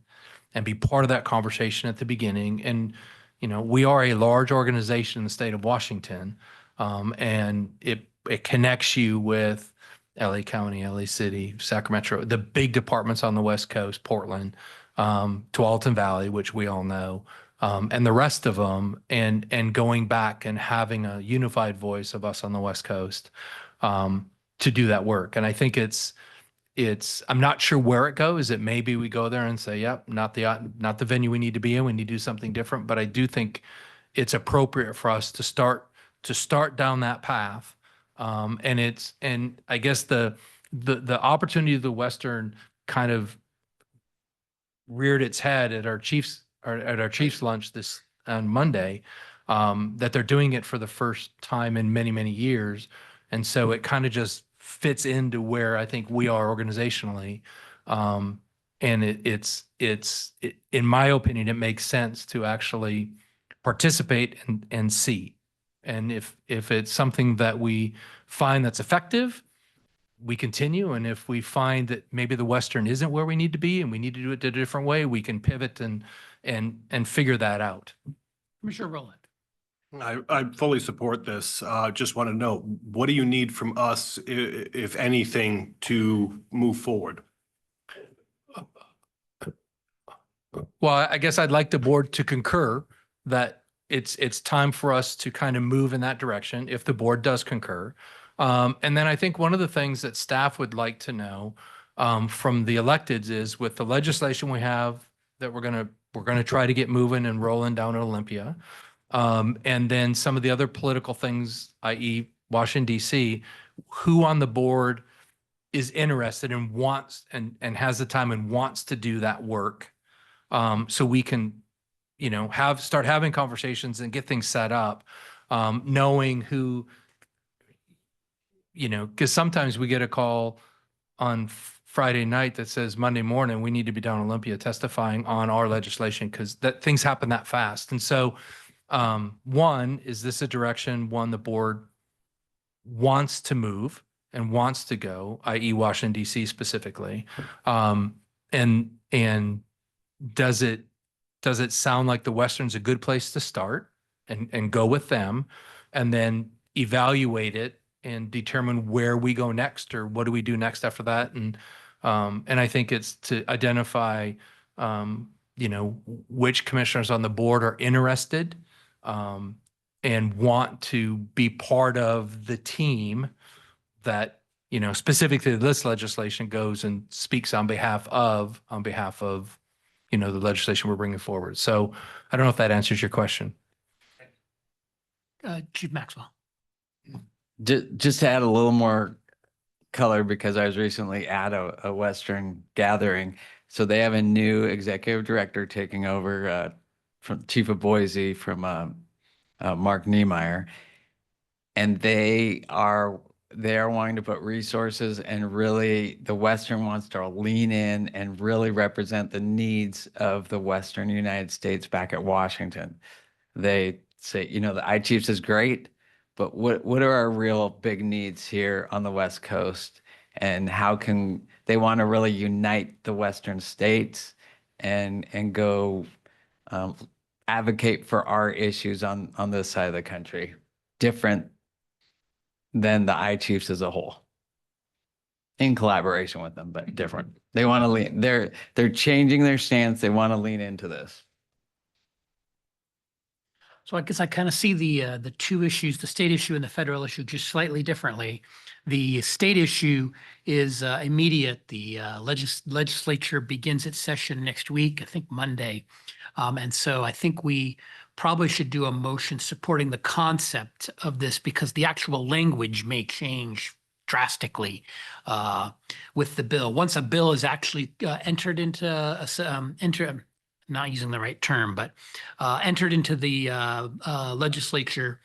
and be part of that conversation at the beginning. And we are a large organization in the state of Washington, and it connects you with LA County, LA City, Sacramento, the big departments on the West Coast, Portland, Tualatin Valley, which we all know, and the rest of them, and going back and having a unified voice of us on the West Coast to do that work. And I think I'm not sure where it goes. It maybe we go there and say, yep, not the venue we need to be in. We need to do something different. But I do think it's appropriate for us to start down that path. And I guess the opportunity of the Western kind of reared its head at our chiefs lunch this on Monday, that they're doing it for the first time in many, many years. And so it kind of just fits into where I think we are organizationally. And it's in my opinion, it makes sense to actually participate and see. And if it's something that we find that's effective, we continue. And if we find that maybe the Western isn't where we need to be and we need to do it a different way, we can pivot and figure that out. Commissioner Rowland. I fully support this. Just want to know, what do you need from us, if anything, to move forward? Well, I guess I'd like the board to concur that it's time for us to kind of move in that direction if the board does concur. And then I think one of the things that staff would like to know from the electeds is with the legislation we have that we're gonna try to get moving and rolling down at Olympia. And then some of the other political things, i.e. Washington DC, who on the board is interested and wants and has the time and wants to do that work. So we can, start having conversations and get things set up, knowing who, because sometimes we get a call on Friday night that says Monday morning, we need to be down in Olympia testifying on our legislation because that things happen that fast. And so, one, is this a direction, the board wants to move and wants to go, i.e. Washington DC specifically? And does it sound like the Western's a good place to start and go with them and then evaluate it and determine where we go next or what do we do next after that? And I think it's to identify, which commissioners on the board are interested and want to be part of the team that, specifically this legislation goes and speaks on behalf of, the legislation we're bringing forward. So I don't know if that answers your question. Chief Maxwell. Just to add a little more color, because I was recently at a Western gathering. So they have a new executive director taking over from Chief of Boise from Mark Niemeyer. And they are wanting to put resources and really the Western wants to lean in and really represent the needs of the Western United States back at Washington. They say, the I-Chiefs is great, but what are our real big needs here on the West Coast? And how can they want to really unite the Western states and go advocate for our issues on this side of the country, different than the I-Chiefs as a whole, in collaboration with them, but different. They want to lean, they're changing their stance. They want to lean into this. So I guess I kind of see the two issues, the state issue and the federal issue, just slightly differently. The state issue is immediate. The legislature begins its session next week, I think Monday. And so I think we probably should do a motion supporting the concept of this because the actual language may change drastically with the bill. Once a bill is actually entered into not using the right term, but entered into the legislature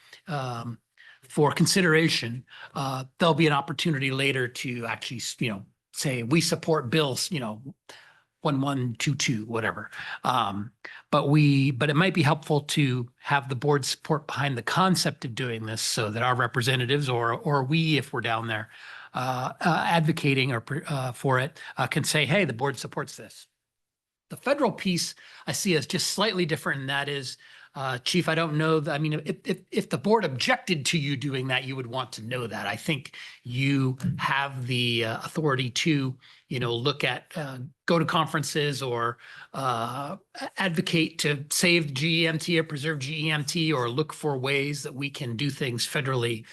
for consideration, there'll be an opportunity later to actually, say we support bills, 1122, whatever. But it might be helpful to have the board support behind the concept of doing this so that our representatives or we, if we're down there advocating or for it, can say, hey, the board supports this. The federal piece I see as just slightly different, and that is, Chief, I don't know that, if the board objected to you doing that, you would want to know that. I think you have the authority to, look at, go to conferences or advocate to save GEMT or preserve GEMT or look for ways that we can do things federally.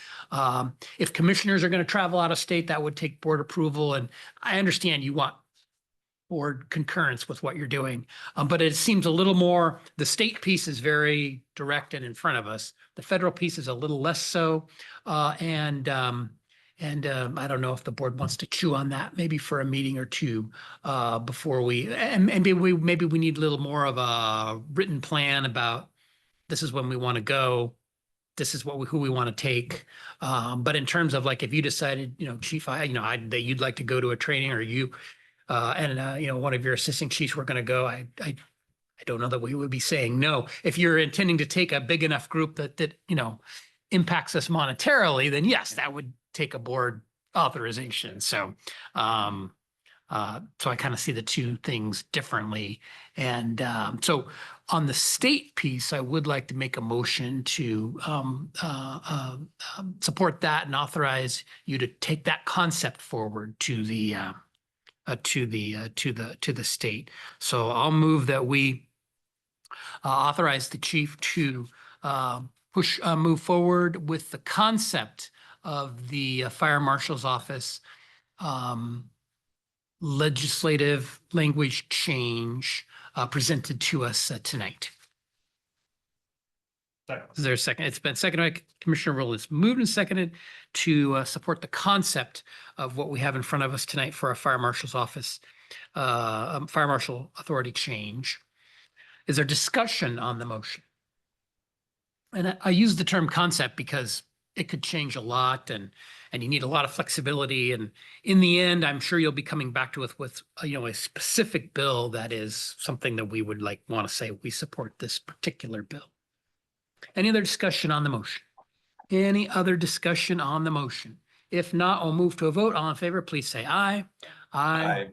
If commissioners are going to travel out of state, that would take board approval. And I understand you want board concurrence with what you're doing. But it seems a little more, the state piece is very direct and in front of us. The federal piece is a little less so. And I don't know if the board wants to chew on that, maybe for a meeting or two before and maybe we need a little more of a written plan about this is when we want to go. This is who we want to take. But in terms of like, if you decided, Chief, that you'd like to go to a training or you, one of your assistant chiefs were going to go, I don't know that we would be saying no. If you're intending to take a big enough group that impacts us monetarily, then yes, that would take a board authorization. So so I kind of see the two things differently. And so on the state piece, I would like to make a motion to support that and authorize you to take that concept forward to the state. So I'll move that we authorize the chief to move forward with the concept of the fire marshal's office legislative language change presented to us tonight. Is there a second? It's been seconded by Commissioner Rowland. It's moved and seconded to support the concept of what we have in front of us tonight for our fire marshal's office, fire marshal authority change. Is there discussion on the motion? And I use the term concept because it could change a lot and you need a lot of flexibility. And in the end, I'm sure you'll be coming back to us with, a specific bill that is something that we would want to say, we support this particular bill. Any other discussion on the motion? Any other discussion on the motion? If not, I'll move to a vote. All in favor, please say aye. Aye.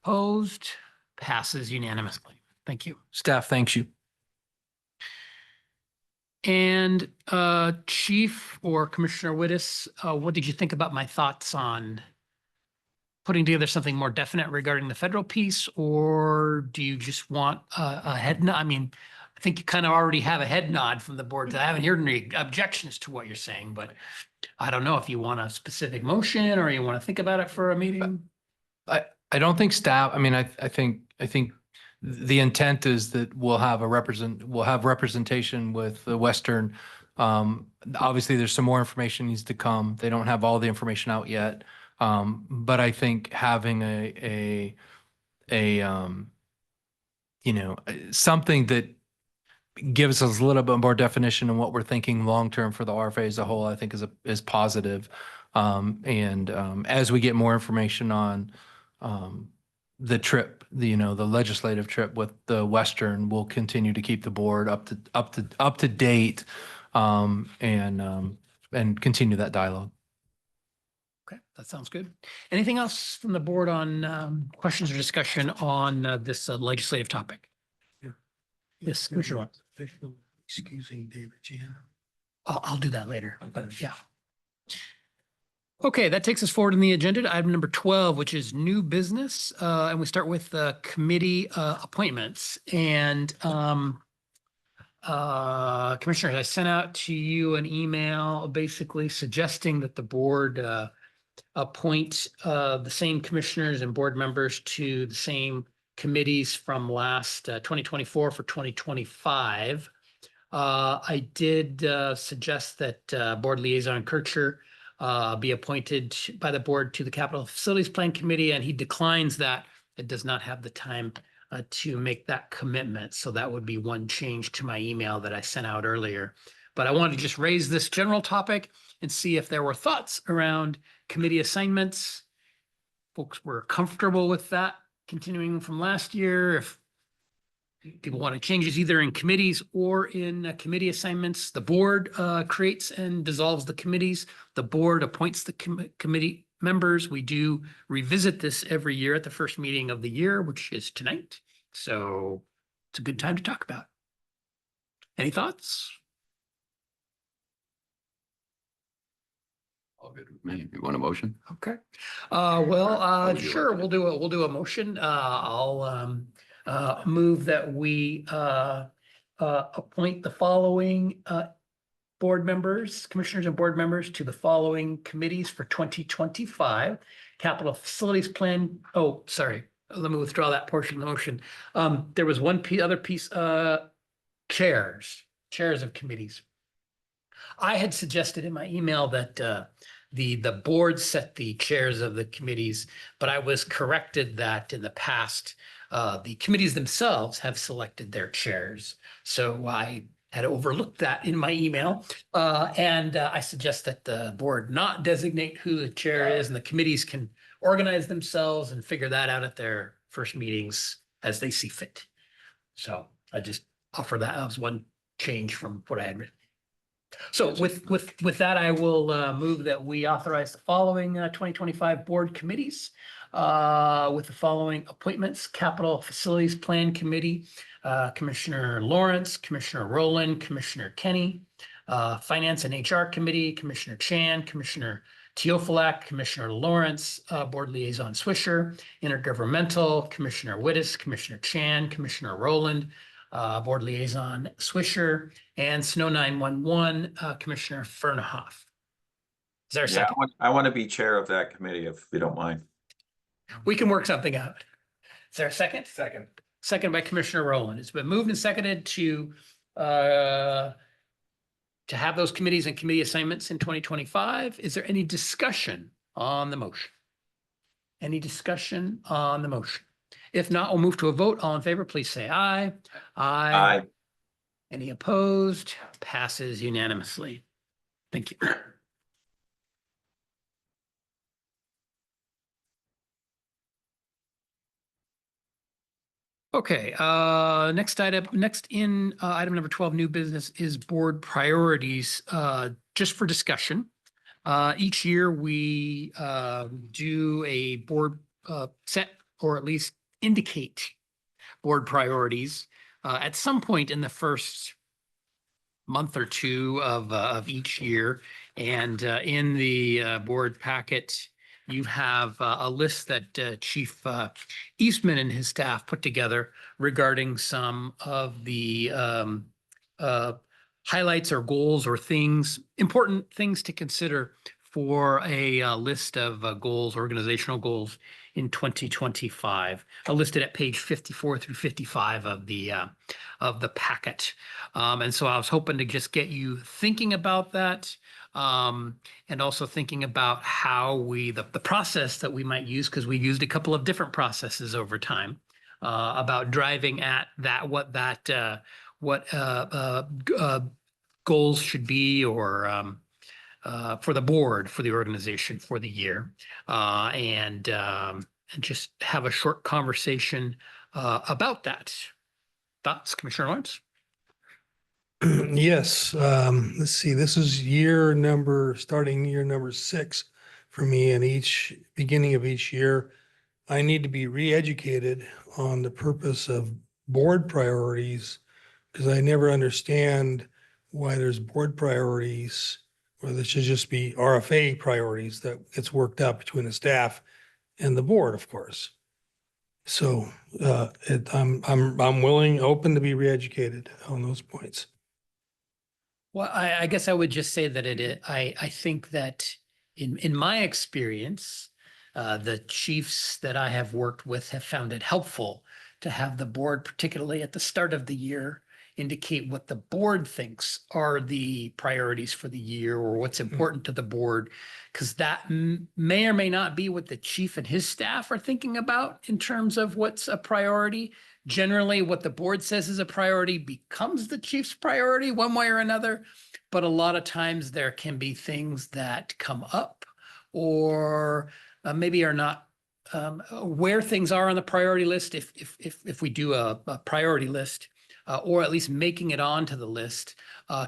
Opposed? Passes unanimously. Thank you. Staff thanks you. And Chief or Commissioner Wittes, what did you think about my thoughts on putting together something more definite regarding the federal piece? Or do you just want a head nod? I mean, I think you kind of already have a head nod from the board. I haven't heard any objections to what you're saying, but I don't know if you want a specific motion or you want to think about it for a meeting. I don't think staff, I think the intent is that we'll have representation with the Western. Obviously, there's some more information needs to come. They don't have all the information out yet. But I think having something that gives us a little bit more definition on what we're thinking long-term for the RFA as a whole, I think is positive. As we get more information on the trip, the legislative trip with the Western, we'll continue to keep the board up to date and continue that dialogue. Okay, that sounds good. Anything else from the board on questions or discussion on this legislative topic? Yes, Commissioner Watts. Excusing David Jan. I'll do that later, but yeah. Okay, that takes us forward in the agenda to item number 12, which is new business. And we start with committee appointments. And Commissioners, I sent out to you an email basically suggesting that the board appoint the same commissioners and board members to the same committees from last 2024 for 2025. I did suggest that Board Liaison Kircher be appointed by the board to the Capital Facilities Plan Committee, and he declines that. It does not have the time to make that commitment. So that would be one change to my email that I sent out earlier. But I wanted to just raise this general topic and see if there were thoughts around committee assignments. Folks were comfortable with that continuing from last year. If people want to changes either in committees or in committee assignments, the board creates and dissolves the committees. The board appoints the committee members. We do revisit this every year at the first meeting of the year, which is tonight. So it's a good time to talk about. Any thoughts? All good with me. You want a motion? Okay. Sure. We'll do a motion. I'll move that we appoint the following board members, commissioners and board members to the following committees for 2025. Capital Facilities Plan. Oh, sorry. Let me withdraw that portion of the motion. There was one other piece, chairs of committees. I had suggested in my email that the board set the chairs of the committees, but I was corrected that in the past, the committees themselves have selected their chairs. So I had overlooked that in my email. And I suggest that the board not designate who the chair is, and the committees can organize themselves and figure that out at their first meetings as they see fit. So I just offer that as one change from what I had written. So with that, I will move that we authorize the following 2025 board committees with the following appointments: Capital Facilities Plan Committee, Commissioner Lawrence, Commissioner Rowland, Commissioner Kenny, Finance and HR Committee, Commissioner Chan, Commissioner Teofilak, Commissioner Lawrence, Board Liaison Swisher, Intergovernmental, Commissioner Wittes, Commissioner Chan, Commissioner Rowland, Board Liaison Swisher, and Snow 911, Commissioner Fernhoff. Is there a Yeah, second? I want to be chair of that committee if you don't mind. We can work something out. Is there a second? Second. Second by Commissioner Rowland. It's been moved and seconded to have those committees and committee assignments in 2025. Is there any discussion on the motion? Any discussion on the motion? If not, we'll move to a vote. All in favor, please say aye. Aye. Any opposed? Passes unanimously. Thank you. Okay, next item, item number 12, new business is board priorities, just for discussion. Each year we do a board set, or at least indicate board priorities at some point in the first month or two of each year. And in the board packet, you have a list that Chief Eastman and his staff put together regarding some of the highlights or goals or things, important things to consider for a list of goals, organizational goals in 2025, listed at page 54 through 55 of the packet. And so I was hoping to just get you thinking about that, and also thinking about how the process that we might use, because we've used a couple of different processes over time, about driving at that, what goals should be, or for the board, for the organization, for the year, and just have a short conversation about that. Thoughts, Commissioner Lawrence? Yes, let's see, this is starting year number 6 for me, and beginning of each year, I need to be re-educated on the purpose of board priorities, because I never understand why there's board priorities, or there should just be RFA priorities that gets worked out between the staff and the board, of course. So I'm willing, open to be re-educated on those points. Well, I guess I would just say that I think that in my experience, the chiefs that I have worked with have found it helpful to have the board, particularly at the start of the year, indicate what the board thinks are the priorities for the year, or what's important to the board, because that may or may not be what the chief and his staff are thinking about in terms of what's a priority. Generally, what the board says is a priority becomes the chief's priority one way or another. But a lot of times there can be things that come up, or maybe are not where things are on the priority list. If we do a priority list, or at least making it onto the list,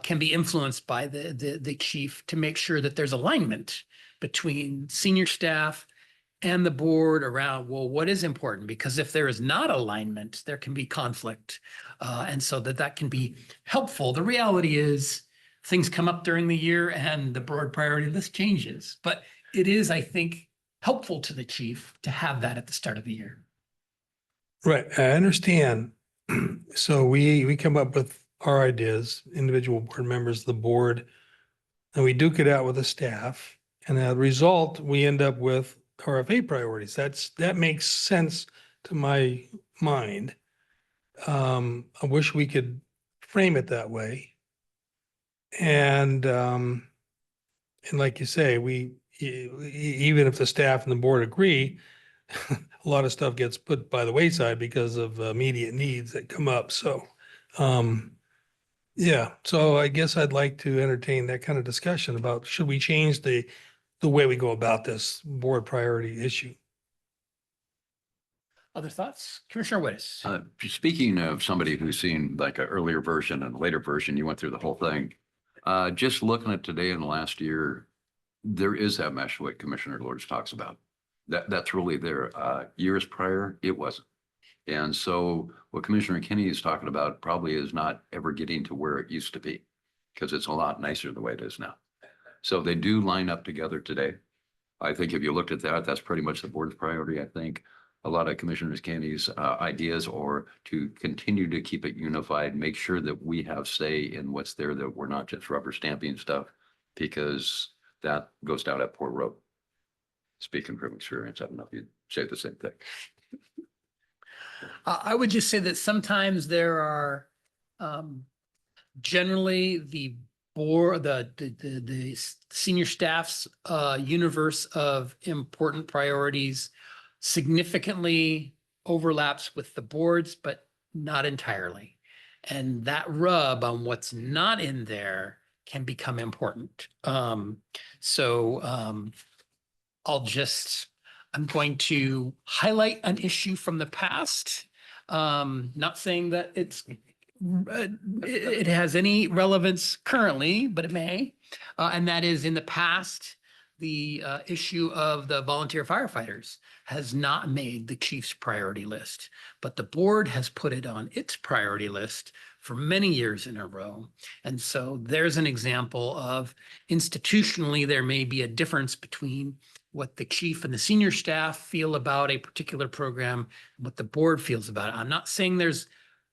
can be influenced by the chief to make sure that there's alignment between senior staff and the board around, well, what is important? Because if there is not alignment, there can be conflict. And so that can be helpful. The reality is things come up during the year and the board priority list changes. But it is, I think, helpful to the chief to have that at the start of the year. Right, I understand. So we come up with our ideas, individual board members of the board, and we duke it out with the staff. And as a result, we end up with RFA priorities. That makes sense to my mind. I wish we could frame it that way. And like you say, even if the staff and the board agree, a lot of stuff gets put by the wayside because of immediate needs that come up. So, yeah, so I guess I'd like to entertain that kind of discussion about, should we change the way we go about this board priority issue? Other thoughts? Commissioner Wittes? Speaking of somebody who's seen like an earlier version and a later version, you went through the whole thing. Just looking at today and last year, there is that mesh what Commissioner Lords talks about. That's really there. Years prior, it wasn't. And so what Commissioner Kinney is talking about probably is not ever getting to where it used to be, because it's a lot nicer the way it is now. So they do line up together today. I think if you looked at that, that's pretty much the board's priority. I think a lot of Commissioner Kenny's ideas are to continue to keep it unified, make sure that we have say in what's there, that we're not just rubber stamping stuff, because that goes down that poor road. Speaking from experience, I don't know if you'd say the same thing. I would just say that sometimes there are generally the board, the senior staff's universe of important priorities significantly overlaps with the board's, but not entirely. And that rub on what's not in there can become important. I'm going to highlight an issue from the past. Not saying that it has any relevance currently, but it may. And that is, in the past, the issue of the volunteer firefighters has not made the chief's priority list, but the board has put it on its priority list for many years in a row. And so there's an example of institutionally, there may be a difference between what the chief and the senior staff feel about a particular program, what the board feels about it. I'm not saying there's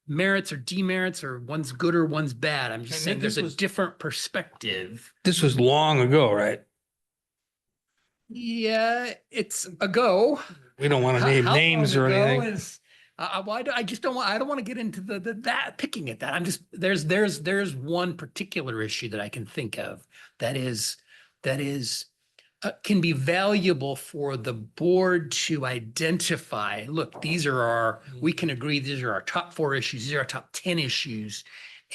merits or demerits or one's good or one's bad. I'm just And saying this there's a was- different perspective. This was long ago, right? Yeah, it's a go. We don't want to How- name how names long or ago anything. is- I just don't want, I don't want to get into that picking at that. I'm just, there's one particular issue that I can think of that is can be valuable for the board to identify. Look, we can agree, these are our top 4 issues. These are our top 10 issues.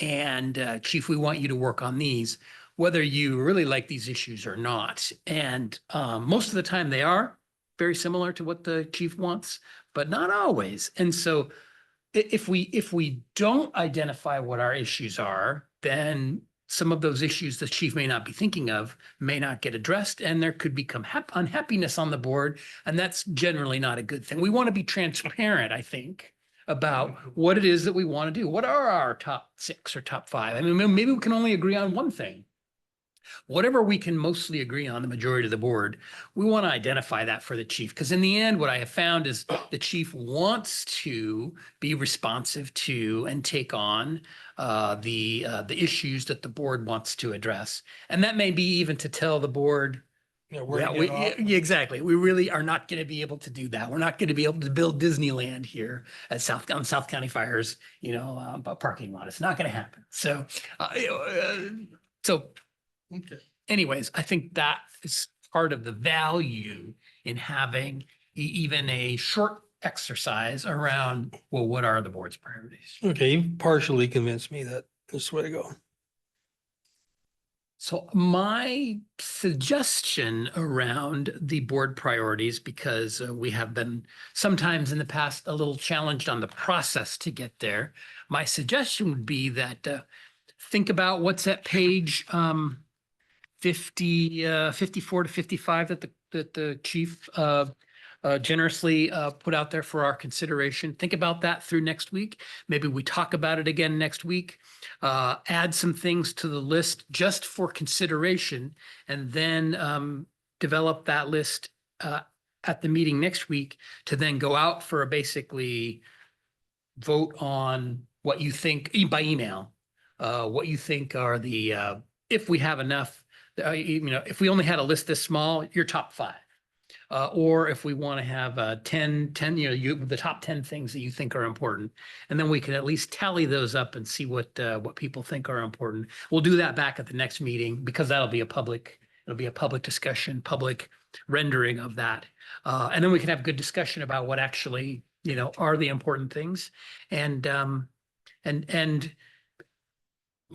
And Chief, we want you to work on these, whether you really like these issues or not. And most of the time they are very similar to what the chief wants, but not always. And so if we don't identify what our issues are, then some of those issues the chief may not be thinking of may not get addressed, and there could become unhappiness on the board. And that's generally not a good thing. We want to be transparent, I think, about what it is that we want to do. What are our top 6 or top 5? I mean, maybe we can only agree on one thing. Whatever we can mostly agree on, the majority of the board, we want to identify that for the chief. Because in the end, what I have found is the chief wants to be responsive to and take on the issues that the board wants to address. And that may be even to tell the board, exactly. We really are not going to be able to do that. We're not going to be able to build Disneyland here at South County Fire's, parking lot. It's not going to happen. So, anyways, I think that is part of the value in having even a short exercise around, well, what are the board's priorities? Okay, you've partially convinced me that this is the way to go. So my suggestion around the board priorities, because we have been sometimes in the past a little challenged on the process to get there, my suggestion would be that think about what's at page 54 to 55 that the chief generously put out there for our consideration. Think about that through next week. Maybe we talk about it again next week. Add some things to the list just for consideration, and then develop that list at the meeting next week to then go out for a basically vote on what you think by email, what you think are the, if we have enough, if we only had a list this small, your top 5. Or if we want to have 10, the top 10 things that you think are important. And then we can at least tally those up and see what people think are important. We'll do that back at the next meeting, because it'll be a public discussion, public rendering of that. And then we can have good discussion about what actually, are the important things. And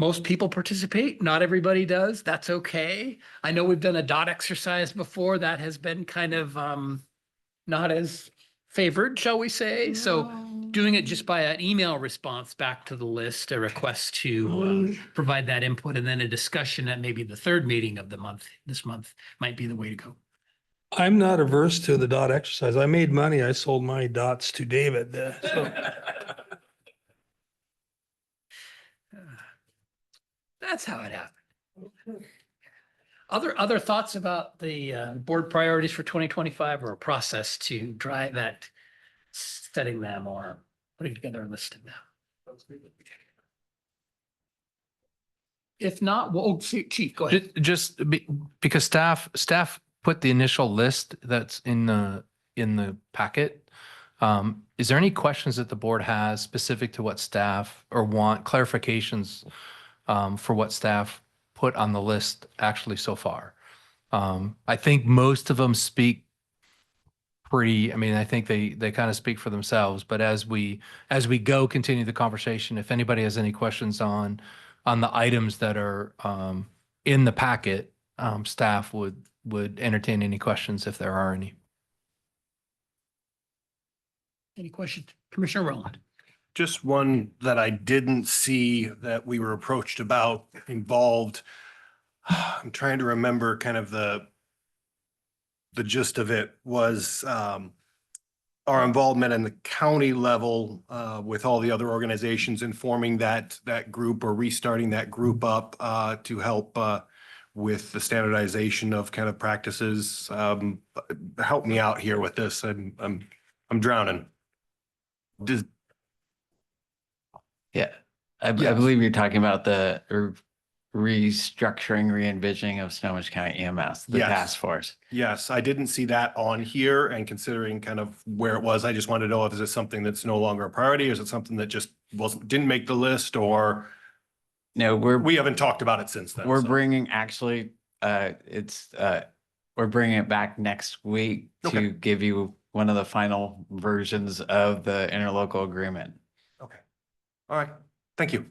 most people participate. Not everybody does. That's okay. I know we've done a dot exercise before that has been kind of not as favored, shall we say. So doing it just by an email response back to the list, a request to provide that input, and then a discussion at maybe the third meeting of the month, this month, might be the way to go. I'm not averse to the dot exercise. I made money. I sold my dots to David. So That's how it happened. Other thoughts about the board priorities for 2025, or a process to drive that, setting them or putting together a list of them? If not, well, Chief, go ahead. Because staff put the initial list that's in the packet. Is there any questions that the board has specific to what staff, or want clarifications for what staff put on the list actually so far? I think most of them speak I mean, I think they kind of speak for themselves, but as we continue the conversation, if anybody has any questions on the items that are in the packet, staff would entertain any questions if there are any. Any questions? Commissioner Rowland? Just one that I didn't see that we were approached about involved. I'm trying to remember kind of the gist of it was our involvement in the county level with all the other organizations, informing that group or restarting that group up to help with the standardization of kind of practices. Help me out here with this. I'm drowning. Yeah, I Yes. believe you're talking about the restructuring, re-envisioning of Snohomish County EMS, the Yes. task force. Yes, I didn't see that on here, and considering kind of where it was, I just wanted to know if is it something that's no longer a priority, or is it something that just didn't make the list, or No, we haven't talked about it since then. we're so. bringing we're bringing it back next week to Okay. give you one of the final versions of the interlocal agreement. Okay. All right. Thank you.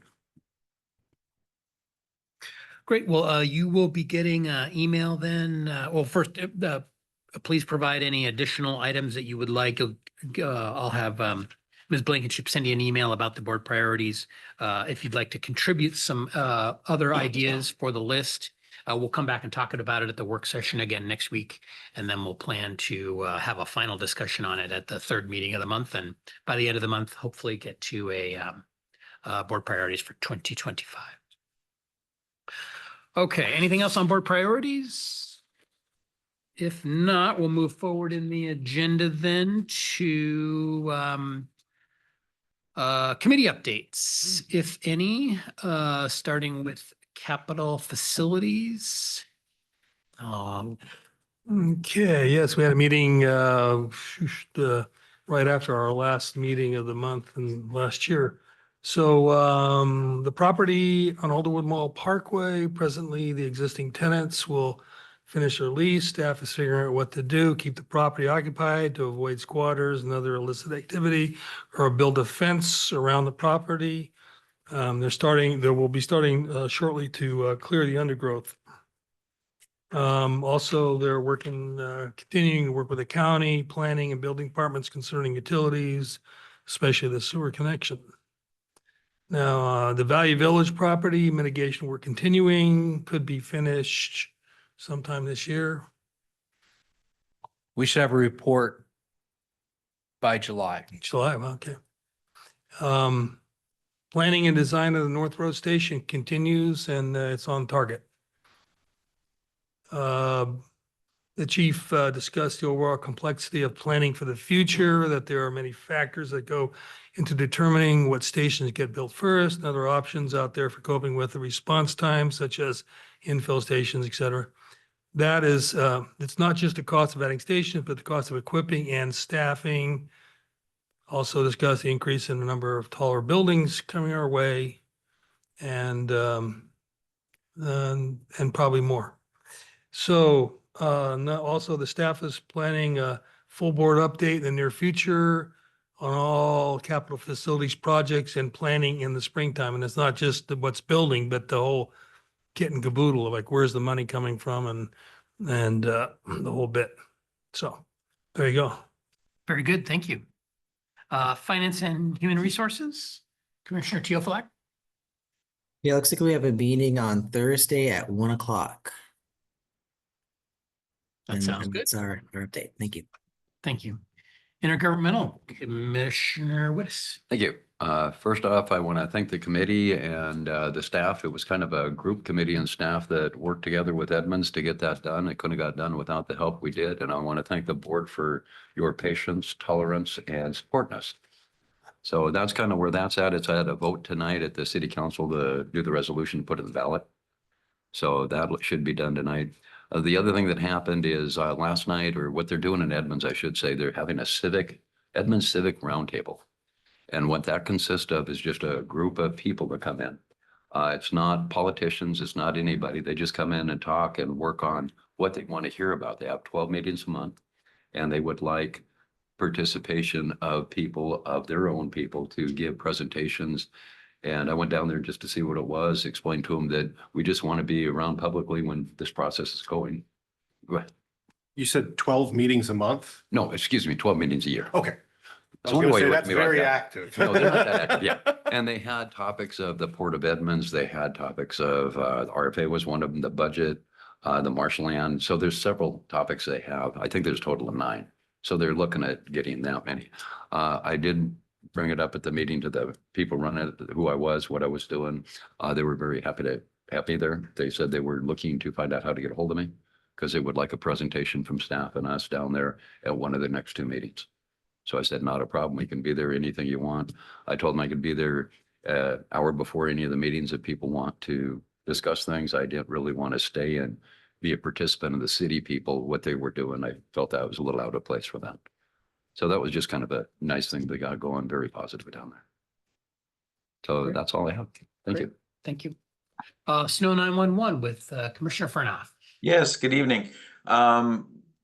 Great. Well, you will be getting an email then. Well, first, please provide any additional items that you would like. I'll have Ms. Blankenship send you an email about the board priorities. If you'd like to contribute some other ideas for the list, we'll come back and talk about it at the work session again next week. And then we'll plan to have a final discussion on it at the third meeting of the month. And by the end of the month, hopefully get to a board priorities for 2025. Okay, anything else on board priorities? If not, we'll move forward in the agenda then to committee updates, if any, starting with capital facilities. Okay, yes, we had a meeting right after our last meeting of the month and last year. So the property on Alderwood Mall Parkway, presently the existing tenants will finish their lease. Staff is figuring out what to do, keep the property occupied to avoid squatters and other illicit activity, or build a fence around the property. They will be starting shortly to clear the undergrowth. Also, they're continuing to work with the county, planning and building departments concerning utilities, especially the sewer connection. Now, the Valley Village property mitigation work continuing, could be finished sometime this year. We should have a report by July. July, okay. Planning and design of the North Road Station continues, and it's on target. The chief discussed the overall complexity of planning for the future, that there are many factors that go into determining what stations get built first, and other options out there for coping with the response time, such as infill stations, et cetera. That is, it's not just the cost of adding stations, but the cost of equipping and staffing. Also discussed the increase in the number of taller buildings coming our way, and probably more. So also the staff is planning a full board update in the near future on all capital facilities projects and planning in the springtime. And it's not just what's building, but the whole kit and caboodle of like, where's the money coming from and the whole bit. So there you go. Very good, thank you. Finance and Human Resources, Commissioner Teofilak. Yeah, looks like we have a meeting on Thursday at 1 o'clock. That sounds And good. that's our update. Thank you. Thank you. Intergovernmental, Commissioner Wittes. Thank you. First off, I want to thank the committee and the staff. It was kind of a group committee and staff that worked together with Edmonds to get that done. It couldn't have got done without the help we did. And I want to thank the board for your patience, tolerance, and supporting us. So that's kind of where that's at. It's at a vote tonight at the city council to do the resolution, put it in the ballot. So that should be done tonight. The other thing that happened is last night, or what they're doing in Edmonds, I should say, they're having a Edmonds Civic Roundtable. And what that consists of is just a group of people that come in. It's not politicians, it's not anybody. They just come in and talk and work on what they want to hear about. They have 12 meetings a month, and they would like participation of people, of their own people, to give presentations. And I went down there just to see what it was, explained to them that we just want to be around publicly when this process is going. Go ahead. You said 12 meetings a month? No, excuse me, 12 meetings a year. Okay. I was Don't gonna worry say, with that's me like very that. active. No, they're not that active, yeah. And they had topics of the Port of Edmonds. They had topics of, the RFA was one of them, the budget, the marshland. So there's several topics they have. I think there's a total of 9. So they're looking at getting that many. I did bring it up at the meeting to the people running it, who I was, what I was doing. They were very happy there. They said they were looking to find out how to get a hold of me because they would like a presentation from staff and us down there at one of the next 2 meetings. So I said, not a problem. We can be there anything you want. I told them I could be there an hour before any of the meetings if people want to discuss things. I didn't really want to stay and be a participant of the city people, what they were doing. I felt that was a little out of place for them. So that was just kind of a nice thing they got going, very positive down there. So Great. that's all I have. Thank Great. you. Thank you. Snow 911 with Commissioner Fernoff. Yes, good evening.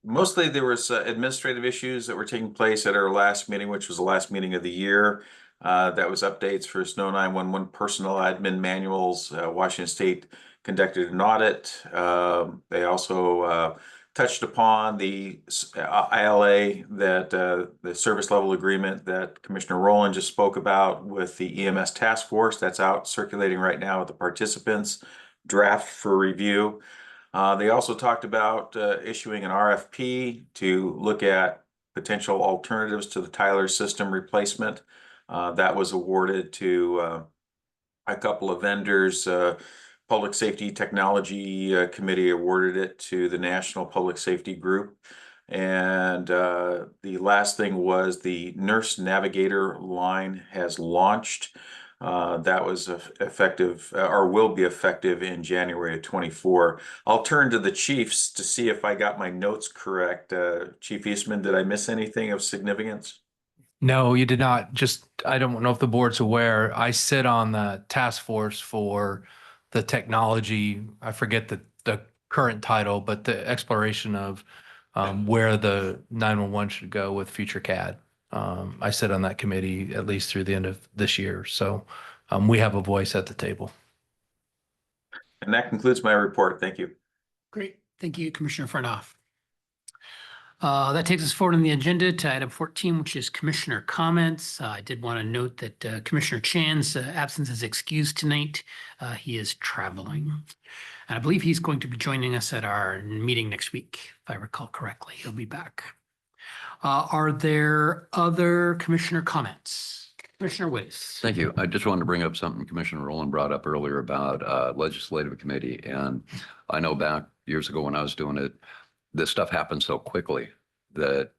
Mostly there was administrative issues that were taking place at our last meeting, which was the last meeting of the year. That was updates for Snow 911 personnel admin manuals. Washington State conducted an audit. They also touched upon the ILA, that the service level agreement that Commissioner Rowland just spoke about with the EMS task force. That's out circulating right now with the participants, draft for review. They also talked about issuing an RFP to look at potential alternatives to the Tyler system replacement. That was awarded to a couple of vendors. Public Safety Technology Committee awarded it to the National Public Safety Group. And the last thing was the Nurse Navigator line has launched. That was effective or will be effective in January of 24. I'll turn to the chiefs to see if I got my notes correct. Chief Eastman, did I miss anything of significance? No, you did not. Just, I don't know if the board's aware, I sit on the task force for the technology. I forget the current title, but the exploration of where the 911 should go with future CAD. I sit on that committee at least through the end of this year. So we have a voice at the table. And that concludes my report. Thank you. Great. Thank you, Commissioner Fernoff. That takes us forward on the agenda to item 14, which is commissioner comments. I did want to note that Commissioner Chan's absence is excused tonight. He is traveling. And I believe he's going to be joining us at our meeting next week, if I recall correctly. He'll be back. Are there other commissioner comments? Commissioner Wittes. Thank you. I just wanted to bring up something Commissioner Rowland brought up earlier about legislative committee. And I know back years ago when I was doing it, this stuff happened so quickly that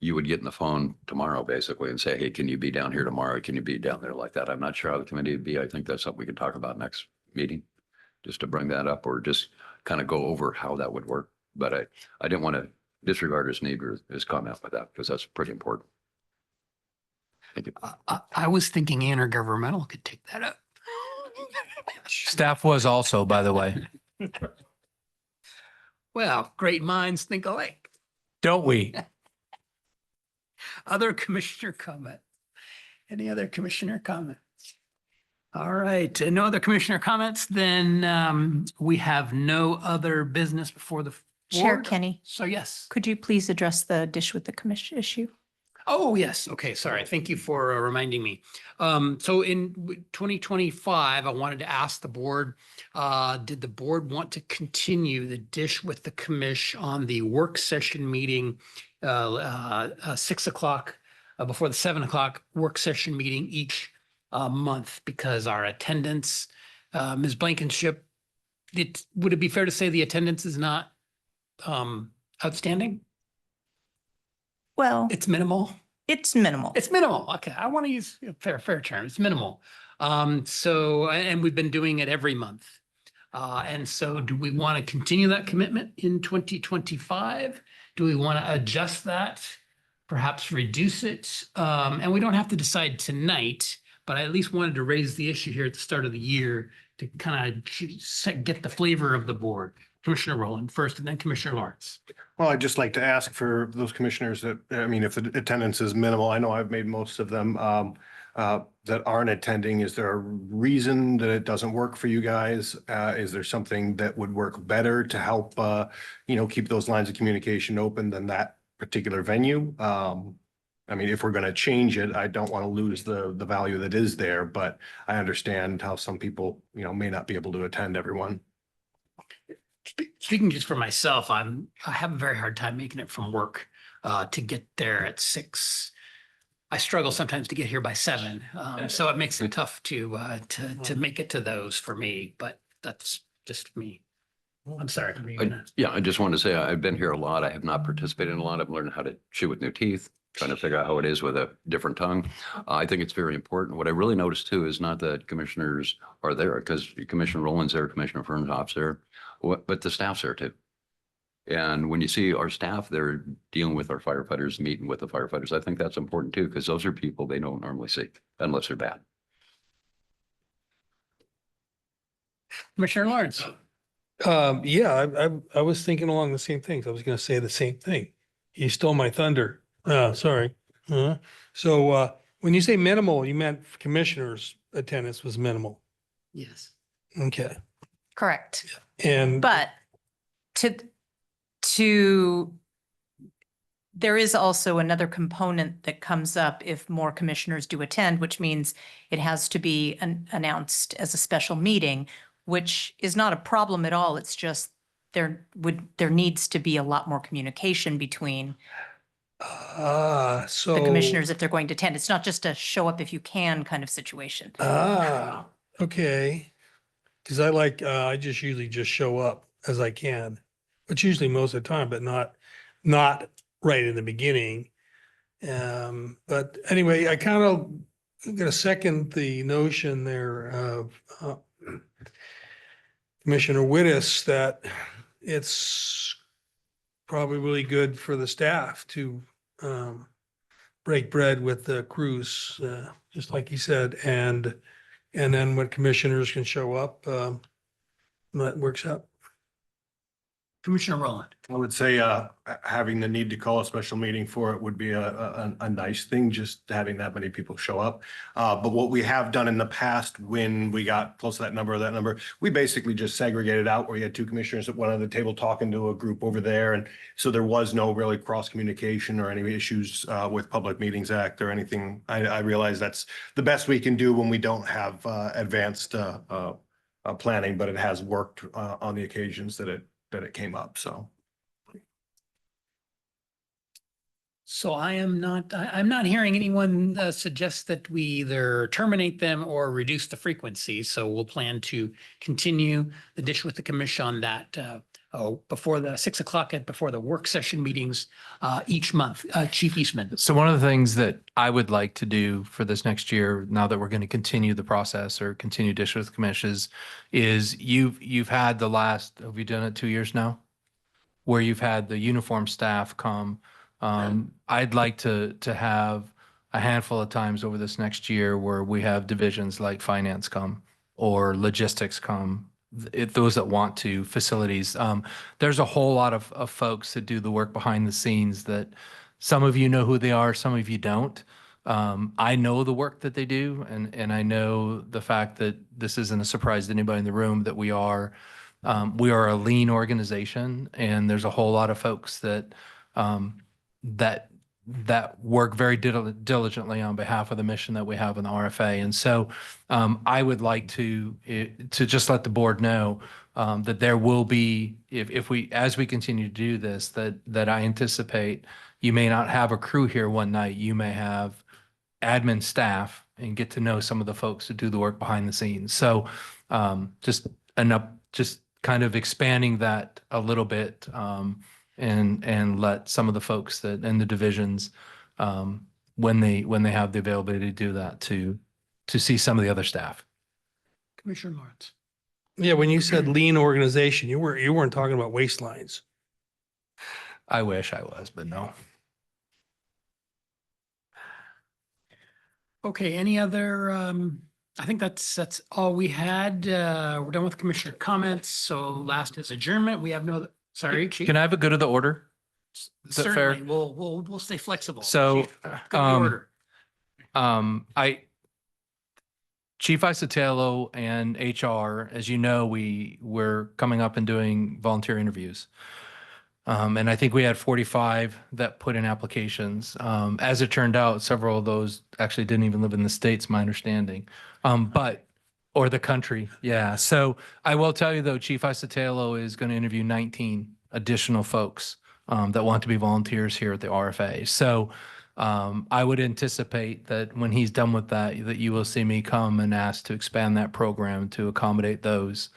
you would get in the phone tomorrow basically and say, hey, can you be down here tomorrow? Can you be down there like that? I'm not sure how the committee would be. I think that's something we can talk about next meeting, just to bring that up or just kind of go over how that would work. But I didn't want to disregard his need or his comment with that because that's pretty important. Thank you. I was thinking intergovernmental could take that up. Staff was also, by the way. Well, great minds think alike. Don't we? Other commissioner comment? Any other commissioner comments? All right, no other commissioner comments, then we have no other business before the Chair board. Kenny, So yes, could you please address the dish with the commission issue? Oh, yes. Okay, sorry. Thank you for reminding me. So in 2025, I wanted to ask the board, did the board want to continue the Dish with the Commish on the work session meeting 6 o'clock before the 7 o'clock work session meeting each month? Because our attendance, Ms. Blankenship, would it be fair to say the attendance is not outstanding? Well, It's minimal? it's minimal. It's minimal. Okay, I want to use a fair term. It's minimal. And we've been doing it every month. And so do we want to continue that commitment in 2025? Do we want to adjust that? Perhaps reduce it? And we don't have to decide tonight, but I at least wanted to raise the issue here at the start of the year to kind of get the flavor of the board. Commissioner Rowland first and then Commissioner Lawrence. Well, I'd just like to ask for those commissioners that, I mean, if the attendance is minimal, I know I've made most of them that aren't attending. Is there a reason that it doesn't work for you guys? Is there something that would work better to help, keep those lines of communication open than that particular venue? I mean, if we're going to change it, I don't want to lose the value that is there, but I understand how some people, may not be able to attend everyone. Speaking just for myself, I have a very hard time making it from work to get there at 6. I struggle sometimes to get here by 7, so it makes it tough to make it to those for me. But that's just me. I'm sorry. I just wanted to say I've been here a lot. I have not participated in a lot. I've learned how to chew with new teeth, trying to figure out how it is with a different tongue. I think it's very important. What I really noticed too is not that commissioners are there, because Commissioner Rowland's there, Commissioner Fernhoff's there, but the staff's there too. And when you see our staff, they're dealing with our firefighters, meeting with the firefighters. I think that's important too, because those are people they don't normally see unless they're bad. Commissioner Lawrence. Yeah, I was thinking along the same things. I was going to say the same thing. You stole my thunder. Sorry. So when you say minimal, you meant commissioners' attendance was minimal. Yes. Okay. Correct. And But there is also another component that comes up if more commissioners do attend, which means it has to be announced as a special meeting, which is not a problem at all. It's just there needs to be a lot more communication between so the commissioners if they're going to attend. It's not just a show up if you can kind of situation. Okay. Because I just usually just show up as I can. It's usually most of the time, but not right in the beginning. But anyway, I kind of gonna second the notion there of Commissioner Wittes that it's probably really good for the staff to break bread with the crews, just like he said, and then when commissioners can show up, that works out. Commissioner Rowland. I would say having the need to call a special meeting for it would be a nice thing, just having that many people show up. But what we have done in the past when we got close to that number, we basically just segregated out where you had 2 commissioners at one end of the table talking to a group over there. And so there was no really cross communication or any issues with Public Meetings Act or anything. I realize that's the best we can do when we don't have advanced planning, but it has worked on the occasions that it came up, so. So I'm not hearing anyone suggest that we either terminate them or reduce the frequency. So we'll plan to continue the Dish with the Commission on that before the 6 o'clock and before the work session meetings each month. Chief Eastman. So one of the things that I would like to do for this next year, now that we're going to continue the process or continue Dish with the Commission, is you've had the last, have you done it 2 years now? Where you've had the uniform staff come. I'd like to have a handful of times over this next year where we have divisions like finance come or logistics come, those that want to, facilities. There's a whole lot of folks that do the work behind the scenes that some of you know who they are, some of you don't. I know the work that they do, and I know the fact that this isn't a surprise to anybody in the room that we are a lean organization, and there's a whole lot of folks that that work very diligently on behalf of the mission that we have in the RFA. And so I would like to just let the board know that there will be, as we continue to do this, that I anticipate you may not have a crew here one night. You may have admin staff and get to know some of the folks who do the work behind the scenes. So just kind of expanding that a little bit and let some of the folks that in the divisions when they have the availability to do that to see some of the other staff. Commissioner Lawrence. Yeah, when you said lean organization, you weren't talking about waistlines. I wish I was, but no. Okay, any other, I think that's all we had. We're done with commissioner comments. So last is adjournment. We have no, sorry, Chief. Can I have a good of the order? Is that fair? Certainly, we'll stay flexible. So, Chief, good of the order. Chief Isotelo and HR, as you know, we're coming up and doing volunteer interviews. And I think we had 45 that put in applications. As it turned out, several of those actually didn't even live in the States, my understanding. Or the country. Yeah. So I will tell you though, Chief Isotelo is going to interview 19 additional folks that want to be volunteers here at the RFA. So I would anticipate that when he's done with that you will see me come and ask to expand that program to accommodate those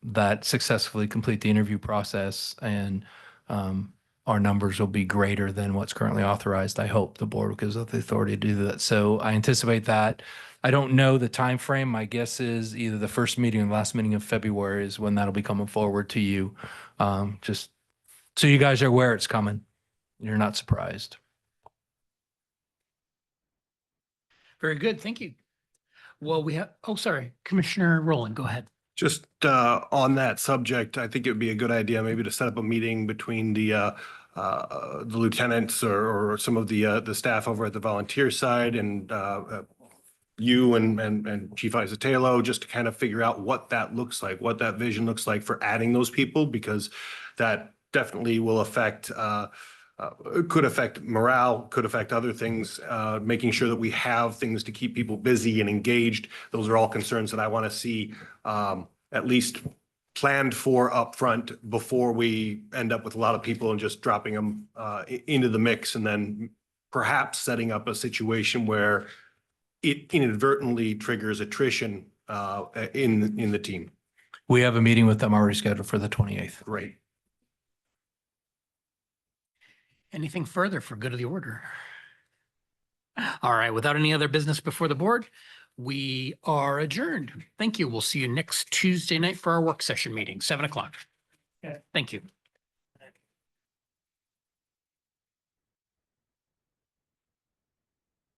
that successfully complete the interview process, and our numbers will be greater than what's currently authorized. I hope the board gives us the authority to do that. So I anticipate that. I don't know the time frame. My guess is either the first meeting or the last meeting of February is when that'll be coming forward to you. Just so you guys are aware it's coming. You're not surprised. Very good. Thank you. Well, sorry, Commissioner Rowland, go ahead. Just on that subject, I think it would be a good idea maybe to set up a meeting between the lieutenants or some of the staff over at the volunteer side and you and Chief Isotelo, just to kind of figure out what that looks like, what that vision looks like for adding those people, because that definitely will affect could affect morale, could affect other things, making sure that we have things to keep people busy and engaged. Those are all concerns that I want to see at least planned for upfront before we end up with a lot of people and just dropping them into the mix, and then perhaps setting up a situation where it inadvertently triggers attrition in the team. We have a meeting with them already scheduled for the 28th. Great. Anything further for good of the order? All right, without any other business before the board, we are adjourned. Thank you. We'll see you next Tuesday night for our work session meeting, 7 o'clock. Thank you.